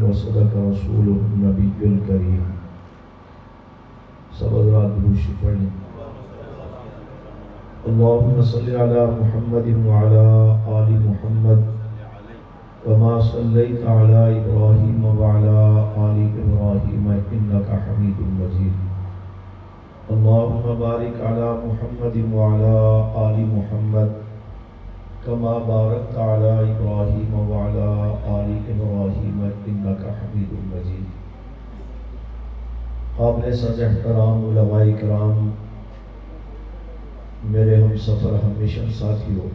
وصدق رسوله النبي الكريم. سب حضرات درود شریف پڑھ لیں. اللهم صل على محمد وعلى آل محمد كما صليت على إبراهيم وعلى آل إبراهيم إنك حميد مجيد. اللهم بارك على محمد وعلى آل محمد كما باركت على إبراهيم وعلى آل إبراهيم إنك حميد مجيد. قابل سز احترام علماء کرام، میرے ہم سفر ہمیشہ ساتھیوں،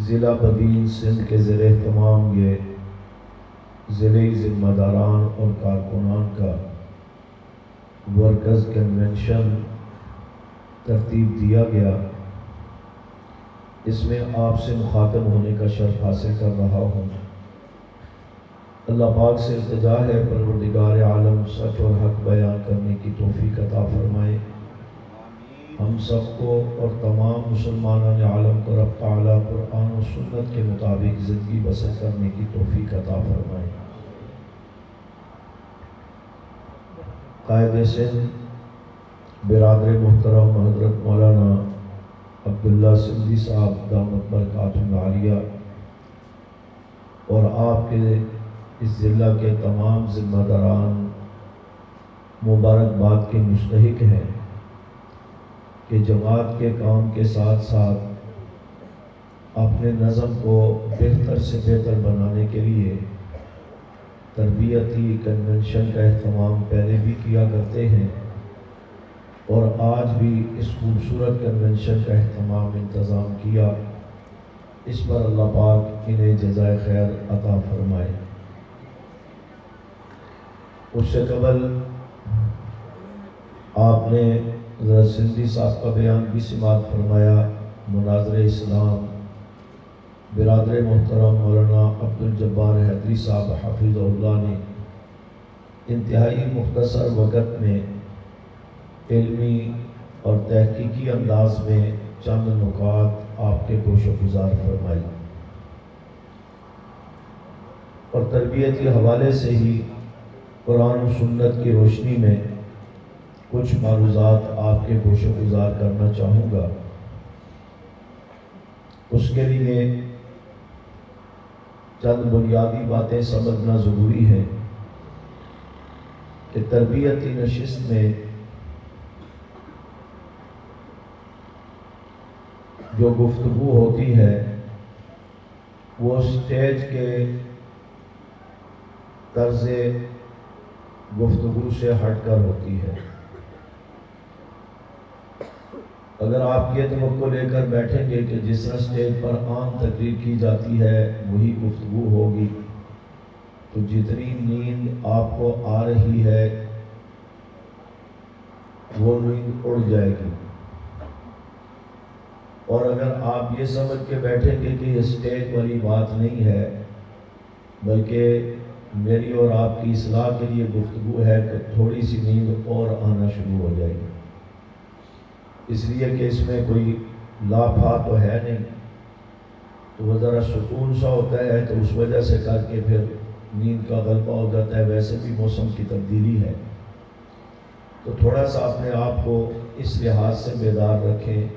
ضلع بدین سندھ کے زیر اہتمام یہ ضلعی ذمہ داران اور کارکنان کا ورکرز کنونشن ترتیب دیا گیا. اس میں آپ سے مخاطب ہونے کا شرف حاصل کر رہا ہوں. اللہ پاک سے التجا ہے پروردگار عالم سچ اور حق بیان کرنے کی توفیق عطا فرمائے. ہم سب کو اور تمام مسلمانان عالم کو رب تعالیٰ قرآن و سنت کے مطابق زندگی بسر کرنے کی توفیق عطا فرمائے. قائد سندھ برادر محترم حضرت مولانا عبداللہ سندھی صاحب دامت برکاتہ عالیہ اور آپ کے اس ضلع کے تمام ذمہ داران مبارکباد کے مستحق ہیں کہ جماعت کے کام کے ساتھ ساتھ اپنے نظم کو بہتر سے بہتر بنانے کے لیے تربیتی کنونشن کا اہتمام پہلے بھی کیا کرتے ہیں اور آج بھی اس خوبصورت کنونشن کا انتظام کیا. اس پر اللہ پاک انہیں جزائے خیر عطا فرمائے. اس سے قبل آپ نے حضرت سندھی صاحب کا بیان بھی سماعت فرمایا. مناظر اسلام برادر محترم مولانا عبدالجبار حیدری صاحب حفظ اللہ نے انتہائی مختصر وقت میں علمی اور تحقیقی انداز میں چند نکات آپ کے گوش و گزار فرمائی اور تربیتی حوالے سے ہی قرآن و سنت کی روشنی میں کچھ معروضات آپ کے گوش و گزار کرنا چاہوں گا. اس کے لیے چند بنیادی باتیں سمجھنا ضروری ہے کہ تربیتی نشست میں جو گفتگو ہوتی ہے وہ اسٹیج کے طرز گفتگو سے ہٹ کر ہوتی ہے. اگر آپ یہ توقع لے کر بیٹھیں گے کہ جس طرح اسٹیج پر عام تقریر کی جاتی ہے وہی گفتگو ہوگی تو جتنی نیند آپ کو آ رہی ہے وہ نیند اڑ جائے گی. اور اگر آپ یہ سمجھ کے بیٹھیں گے کہ یہ اسٹیج والی بات نہیں ہے بلکہ میری اور آپ کی اصلاح کے لیے گفتگو ہے تو تھوڑی سی نیند اور آنا شروع ہو جائے گی. اس لیے کہ اس میں کوئی لافا تو ہے نہیں تو وہ ذرا سکون سا ہوتا ہے تو اس وجہ سے کر کے پھر نیند کا غلبہ ہو جاتا ہے. ویسے بھی موسم کی تبدیلی ہے تو تھوڑا سا اپنے آپ کو اس لحاظ سے بیدار رکھیں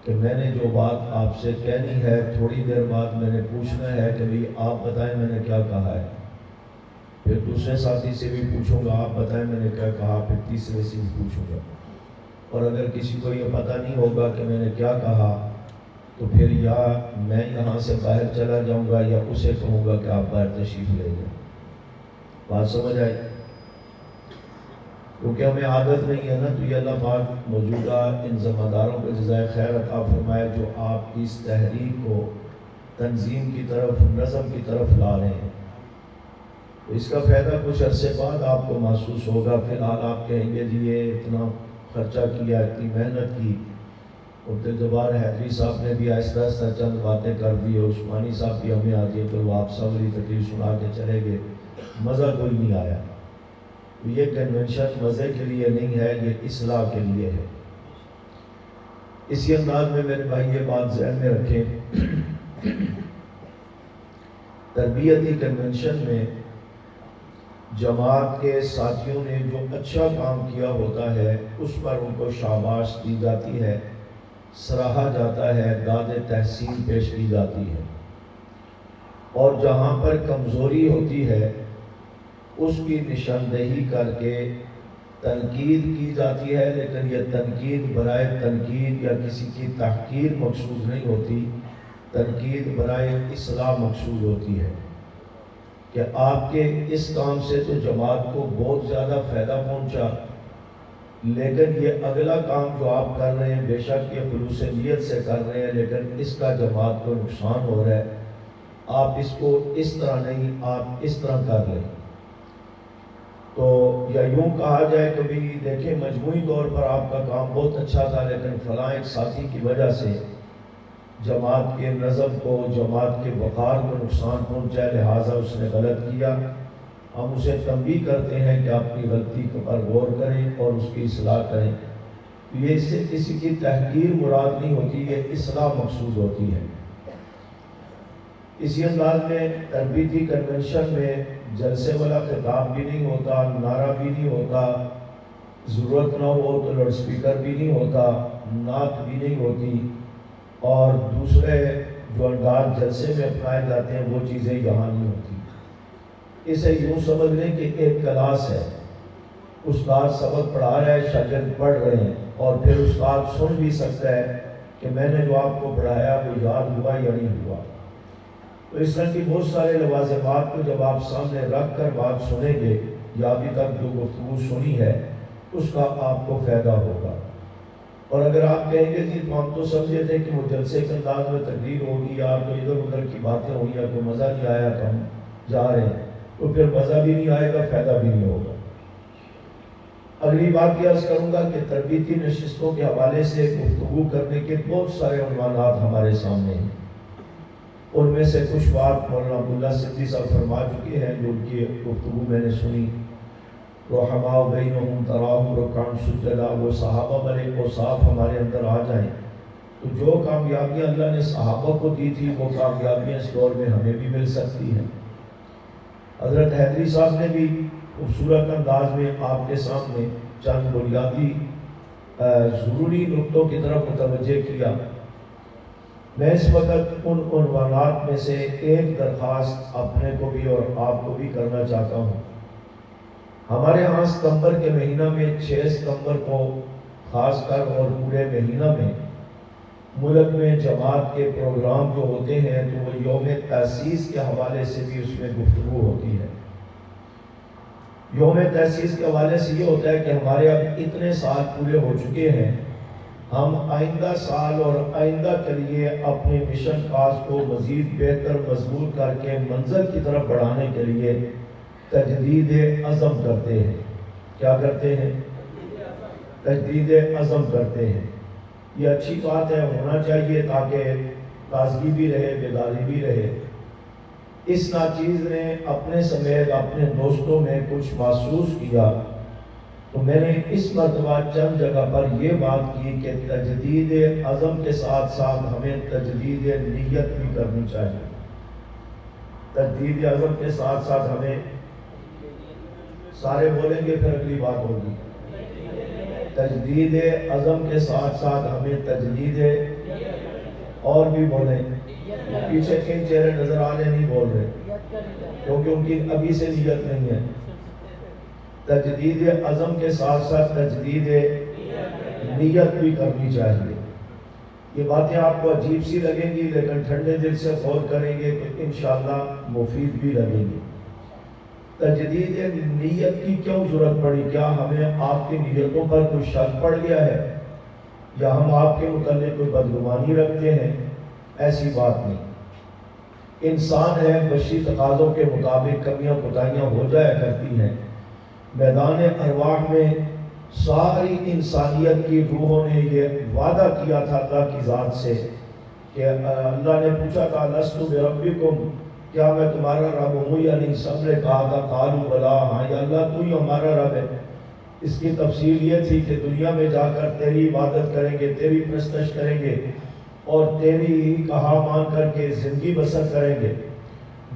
کہ میں نے جو بات آپ سے کہنی ہے تھوڑی دیر بعد میں نے پوچھنا ہے کہ بھئی آپ بتائیں میں نے کیا کہا ہے. پھر دوسرے ساتھی سے بھی پوچھوں گا آپ بتائیں میں نے کیا کہا. پھر تیسرے سے بھی پوچھوں گا اور اگر کسی کو یہ پتہ نہیں ہوگا کہ میں نے کیا کہا تو پھر یا میں یہاں سے باہر چلا جاؤں گا یا اسے کہوں گا کہ آپ باہر تشریف لے جائیں. بات سمجھ آئی؟ کیونکہ ہمیں عادت نہیں ہے نا. تو یہ اللہ پاک موجودہ ان ذمہ داروں کو جزائے خیر عطا فرمائے جو آپ کی اس تحریک کو تنظیم کی طرف نظم کی طرف لا رہے ہیں. تو اس کا فائدہ کچھ عرصے بعد آپ کو محسوس ہوگا. فی الحال آپ کہیں گے جی یہ اتنا خرچہ کیا اتنی محنت کی. عبدالجبار حیدری صاحب نے بھی آہستہ آہستہ چند باتیں کر دی اور عثمانی صاحب بھی ہمیں آ گئے پھر وہ آپ سوری تقریر سنا کے چلے گئے. مزہ کوئی نہیں آیا. یہ کنونشن مزے کے لیے نہیں ہے یہ اصلاح کے لیے ہے. اسی انداز میں میرے بھائی یہ بات ذہن میں رکھیں تربیتی کنونشن میں جماعت کے ساتھیوں نے جو اچھا کام کیا ہوتا ہے اس پر ان کو شاباش دی جاتی ہے، سراہا جاتا ہے، داد تحسین پیش کی جاتی ہے، اور جہاں پر کمزوری ہوتی ہے اس کی نشاندہی کر کے تنقید کی جاتی ہے، لیکن یہ تنقید برائے تنقید یا کسی کی تحقیر مقصود نہیں ہوتی، تنقید برائے اصلاح مقصود ہوتی ہے کہ آپ کے اس کام سے تو جماعت کو بہت زیادہ فائدہ پہنچا، لیکن یہ اگلا کام جو آپ کر رہے ہیں بے شک یہ خلوص نیت سے کر رہے ہیں، لیکن اس کا جماعت کو نقصان ہو رہا ہے، آپ اس کو اس طرح نہیں، آپ اس طرح کر لیں۔ تو یا یوں کہا جائے کبھی دیکھیں مجموعی طور پر آپ کا کام بہت اچھا تھا، لیکن فلاں ایک ساتھی کی وجہ سے جماعت کے نظم کو، جماعت کے وقار کو نقصان پہنچا، لہٰذا اس نے غلط کیا، ہم اسے تنبیہ کرتے ہیں کہ اپنی غلطی پر غور کریں اور اس کی اصلاح کریں۔ یہ اس سے کسی کی تحقیر مراد نہیں ہوتی، یہ اصلاح مقصود ہوتی ہے۔ اسی انداز میں تربیتی کنونشن میں جلسے والا خطاب بھی نہیں ہوتا، نعرہ بھی نہیں ہوتا، ضرورت نہ ہو تو لاؤڈ اسپیکر بھی نہیں ہوتا، نعت بھی نہیں ہوتی، اور دوسرے جو انداز جلسے میں اپنائے جاتے ہیں وہ چیزیں یہاں نہیں ہوتی۔ اسے یوں سمجھ لیں کہ ایک کلاس ہے، استاد سبق پڑھا رہا ہے، شاگرد پڑھ رہے ہیں، اور پھر استاد سن بھی سکتا ہے کہ میں نے جو آپ کو پڑھایا وہ یاد ہوا یا نہیں ہوا۔ تو اس طرح کی بہت سارے لوازمات کو جب آپ سامنے رکھ کر بات سنیں گے یا ابھی تک جو گفتگو سنی ہے اس کا آپ کو فائدہ ہوگا۔ اور اگر آپ کہیں گے کہ ہم تو سمجھے تھے کہ وہ جلسے کے انداز میں تقریر ہوگی یا تو ادھر ادھر کی باتیں ہوئی یا کوئی مزہ نہیں آیا تو ہم جا رہے ہیں، تو پھر مزہ بھی نہیں آئے گا، فائدہ بھی نہیں ہوگا۔ اگلی بات یہ عرض کروں گا کہ تربیتی نشستوں کے حوالے سے گفتگو کرنے کے بہت سارے عنوانات ہمارے سامنے ہیں، ان میں سے کچھ بات مولانا عبداللہ صدیقی صاحب فرما چکے ہیں، جو ان کی گفتگو میں نے سنی۔ رحماء بینہم تراہم رکعن سجدا، وہ صحابہ بڑے اوصاف ہمارے اندر آ جائیں تو جو کامیابیاں اللہ نے صحابہ کو دی تھی وہ کامیابیاں اس دور میں ہمیں بھی مل سکتی ہیں۔ حضرت حیدری صاحب نے بھی خوبصورت انداز میں آپ کے سامنے چند بنیادی ضروری نقطوں کی طرف متوجہ کیا۔ میں اس وقت ان عنوانات میں سے ایک درخواست اپنے کو بھی اور آپ کو بھی کرنا چاہتا ہوں۔ ہمارے ہاں ستمبر کے مہینہ میں 6 ستمبر کو خاص کر اور پورے مہینہ میں ملک میں جماعت کے پروگرام جو ہوتے ہیں تو وہ یوم تاسیس کے حوالے سے بھی اس میں گفتگو ہوتی ہے۔ یوم تاسیس کے حوالے سے یہ ہوتا ہے کہ ہمارے اب اتنے سال پورے ہو چکے ہیں، ہم آئندہ سال اور آئندہ کے لیے اپنے مشن کاز کو مزید بہتر مضبوط کر کے منزل کی طرف بڑھانے کے لیے تجدید عزم کرتے ہیں۔ کیا کرتے ہیں؟ تجدید عزم کرتے ہیں۔ یہ اچھی بات ہے، ہونا چاہیے تاکہ تازگی بھی رہے، بیداری بھی رہے۔ اس ناچیز نے اپنے سمیت اپنے دوستوں میں کچھ محسوس کیا تو میں نے اس مرتبہ چند جگہ پر یہ بات کی کہ تجدید عزم کے ساتھ ساتھ ہمیں تجدید نیت بھی کرنی چاہیے۔ تجدید عزم کے ساتھ ساتھ ہمیں، سارے بولیں گے پھر اگلی بات ہوگی، تجدید عزم کے ساتھ ساتھ ہمیں تجدید، اور بھی بولیں، پیچھے کن چہرے نظر آ رہے نہیں بول رہے کیونکہ ان کی ابھی سے نیت نہیں ہے۔ تجدید عزم کے ساتھ ساتھ تجدید نیت بھی کرنی چاہیے۔ یہ باتیں آپ کو عجیب سی لگیں گی لیکن ٹھنڈے دل سے غور کریں گے تو انشاءاللہ مفید بھی لگیں گی۔ تجدید نیت کی کیوں ضرورت پڑی؟ کیا ہمیں آپ کی نیتوں پر کوئی شک پڑ گیا ہے یا ہم آپ کے متعلق کوئی بدگمانی رکھتے ہیں؟ ایسی بات نہیں۔ انسان ہے، بشری تقاضوں کے مطابق کمیاں کوتاہیاں ہو جایا کرتی ہیں۔ میدان ارواح میں ساری انسانیت کی روحوں نے یہ وعدہ کیا تھا اللہ کی ذات سے کہ اللہ نے پوچھا تھا لست بربکم، کیا میں تمہارا رب ہوں یا نہیں؟ سب نے کہا تھا قالوا بلا، ہاں یا اللہ تو ہی ہمارا رب ہے۔ اس کی تفصیل یہ تھی کہ دنیا میں جا کر تیری عبادت کریں گے، تیری پرستش کریں گے اور تیری کہا مان کر کے زندگی بسر کریں گے۔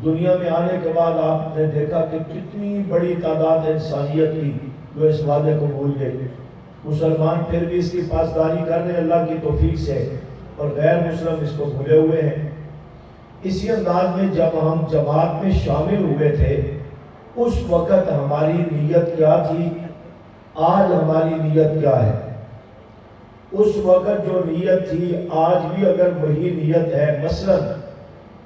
دنیا میں آنے کے بعد آپ نے دیکھا کہ کتنی بڑی تعداد انسانیت کی جو اس وعدے کو بھول گئی. مسلمان پھر بھی اس کی پاسداری کر رہے ہیں اللہ کی توفیق سے، اور غیر مسلم اس کو بھولے ہوئے ہیں. اسی انداز میں جب ہم جماعت میں شامل ہوئے تھے اس وقت ہماری نیت کیا تھی، آج ہماری نیت کیا ہے؟ اس وقت جو نیت تھی آج بھی اگر وہی نیت ہے. مثلا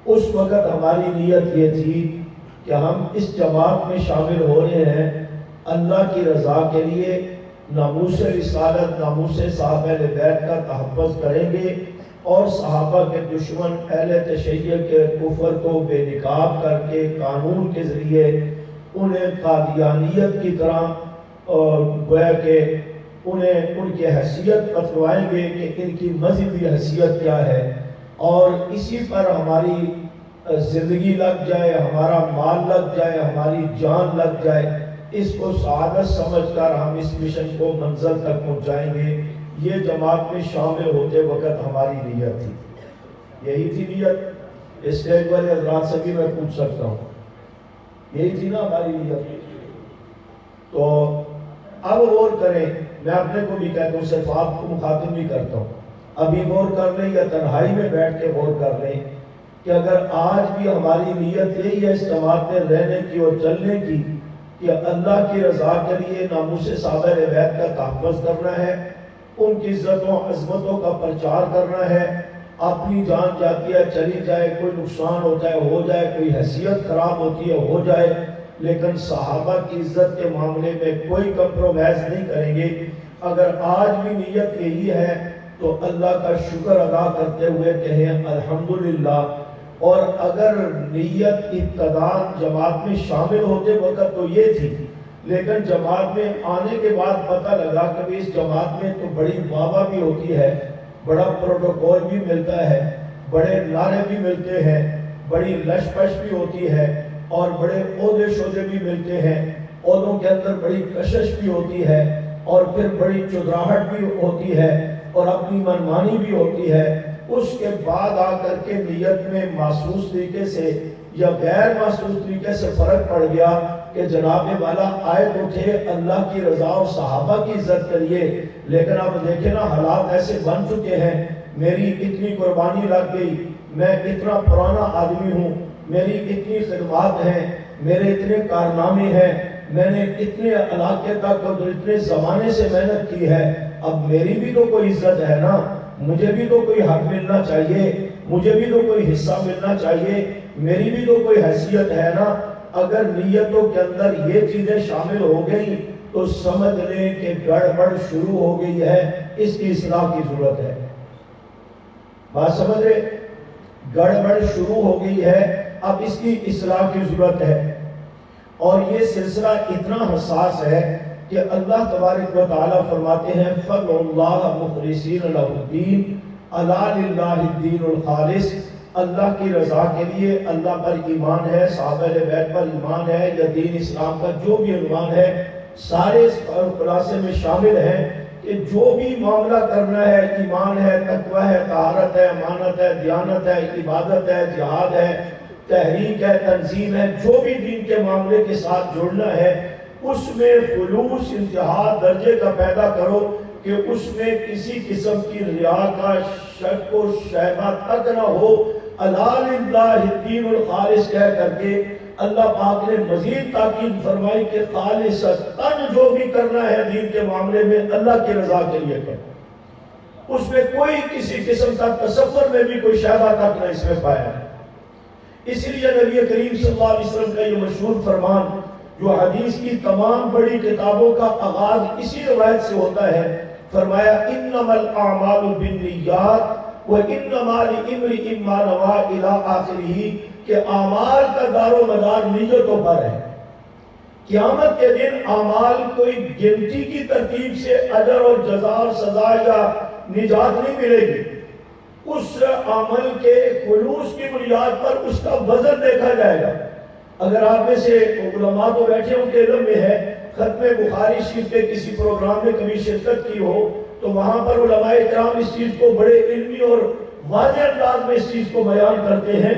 اس وقت ہماری نیت یہ تھی کہ ہم اس جماعت میں شامل ہو رہے ہیں اللہ کی رضا کے لیے، ناموس رسالت، ناموس صحابہ اہل بیت کا تحفظ کریں گے، اور صحابہ کے دشمن اہل تشیع کے کفر کو بے نقاب کر کے قانون کے ذریعے انہیں قادیانیت کی طرح گویا کہ انہیں ان کی حیثیت بتلوائیں گے کہ ان کی مذہبی حیثیت کیا ہے، اور اسی پر ہماری زندگی لگ جائے، ہمارا مال لگ جائے، ہماری جان لگ جائے، اس کو سعادت سمجھ کر ہم اس مشن کو منزل تک پہنچائیں گے. یہ جماعت میں شامل ہوتے وقت ہماری نیت تھی. یہی تھی نیت. اسٹیج والے حضرات سے بھی میں پوچھ سکتا ہوں، یہی تھی نا ہماری نیت؟ تو اب غور کریں. میں اپنے کو بھی کہتا ہوں، صرف آپ کو مخاطب نہیں کرتا ہوں. ابھی غور کر لیں یا تنہائی میں بیٹھ کے غور کر لیں کہ اگر آج بھی ہماری نیت یہی ہے اس جماعت میں رہنے کی اور چلنے کی کہ اللہ کی رضا کے لیے ناموس صحابہ اہل بیت کا تحفظ کرنا ہے، ان کی عزتوں عظمتوں کا پرچار کرنا ہے، اپنی جان جاتی ہے چلی جائے، کوئی نقصان ہوتا ہے ہو جائے، کوئی حیثیت خراب ہوتی ہے ہو جائے، لیکن صحابہ کی عزت کے معاملے میں کوئی کمپرومائز نہیں کریں گے. اگر آج بھی نیت یہی ہے تو اللہ کا شکر ادا کرتے ہوئے کہیں الحمدللہ. اور اگر نیت ابتداء جماعت میں شامل ہوتے وقت تو یہ تھی، لیکن جماعت میں آنے کے بعد پتہ لگا کہ اس جماعت میں تو بڑی واہ بھی ہوتی ہے، بڑا پروٹوکول بھی ملتا ہے، بڑے نعرے بھی ملتے ہیں، بڑی لش پش بھی ہوتی ہے، اور بڑے عہدے شعدے بھی ملتے ہیں، عہدوں کے اندر بڑی کشش بھی ہوتی ہے، اور پھر بڑی چودراہٹ بھی ہوتی ہے، اور اپنی منمانی بھی ہوتی ہے. اس کے بعد آ کر کے نیت میں محسوس طریقے سے یا غیر محسوس طریقے سے فرق پڑ گیا کہ جناب والا آئے تو تھے اللہ کی رضا اور صحابہ کی عزت کے لیے، لیکن اب دیکھیں نا حالات ایسے بن چکے ہیں، میری اتنی قربانی لگ گئی، میں اتنا پرانا آدمی ہوں، میری اتنی خدمات ہیں، میرے اتنے کارنامے ہیں، میں نے اتنے علاقے تک اور اتنے زمانے سے محنت کی ہے، اب میری بھی تو کوئی عزت ہے نا، مجھے بھی تو کوئی حق ملنا چاہیے، مجھے بھی تو کوئی حصہ ملنا چاہیے، میری بھی تو کوئی حیثیت ہے نا. اگر نیتوں کے اندر یہ چیزیں شامل ہو گئی تو سمجھ لیں کہ گڑبڑ شروع ہو گئی ہے، اس کی اصلاح کی ضرورت ہے. بات سمجھ رہے؟ گڑبڑ شروع ہو گئی ہے، اب اس کی اصلاح کی ضرورت ہے. اور یہ سلسلہ اتنا حساس ہے کہ اللہ تبارک و تعالیٰ فرماتے ہیں فَادْعُوا اللَّهَ مُخْلِصِينَ لَهُ الدِّينَ أَلَا لِلَّهِ الدِّينُ الْخَالِصِ. اللہ کی رضا کے لیے اللہ پر ایمان ہے، صحابہ اہل بیت پر ایمان ہے، یا دین اسلام کا جو بھی عنوان ہے، سارے اس خلاصے میں شامل ہیں کہ جو بھی معاملہ کرنا ہے، ایمان ہے، تقوی ہے، طہارت ہے، امانت ہے، دیانت ہے، عبادت ہے، جہاد ہے، تحریک ہے، تنظیم ہے، جو بھی دین کے معاملے کے ساتھ جڑنا ہے، اس میں خلوص انتہا درجے کا پیدا کرو کہ اس میں کسی قسم کی ریا کا شک و شائبہ تک نہ ہو. الا للہ الدین الخالص کہہ کر کے اللہ پاک نے مزید تاکید فرمائی کہ خالصتاً جو بھی کرنا ہے دین کے معاملے میں اللہ کی رضا کے لیے کرو. اس میں کوئی کسی قسم کا تصور میں بھی کوئی شائبہ تک نہ اس میں پایا ہے. اس لیے نبی کریم صلی اللہ علیہ وسلم کا یہ مشہور فرمان جو حدیث کی تمام بڑی کتابوں کا آغاز اسی روایت سے ہوتا ہے، فرمایا انما الاعمال بالنیات وانما لامرئ ما نوى الى آخرہ، کہ اعمال کا دار و مدار نیتوں پر ہے. قیامت کے دن اعمال کوئی گنتی کی ترتیب سے اجر اور جزا اور سزا یا نجات نہیں ملے گی. اس عمل کے خلوص کی بنیاد پر اس کا وزن دیکھا جائے گا. اگر آپ میں سے علماء تو بیٹھے ان کے علم میں ہے، ختم بخاری شریف کے کسی پروگرام میں کبھی شرکت کی ہو تو وہاں پر علماء کرام اس چیز کو بڑے علمی اور واضح انداز میں اس چیز کو بیان کرتے ہیں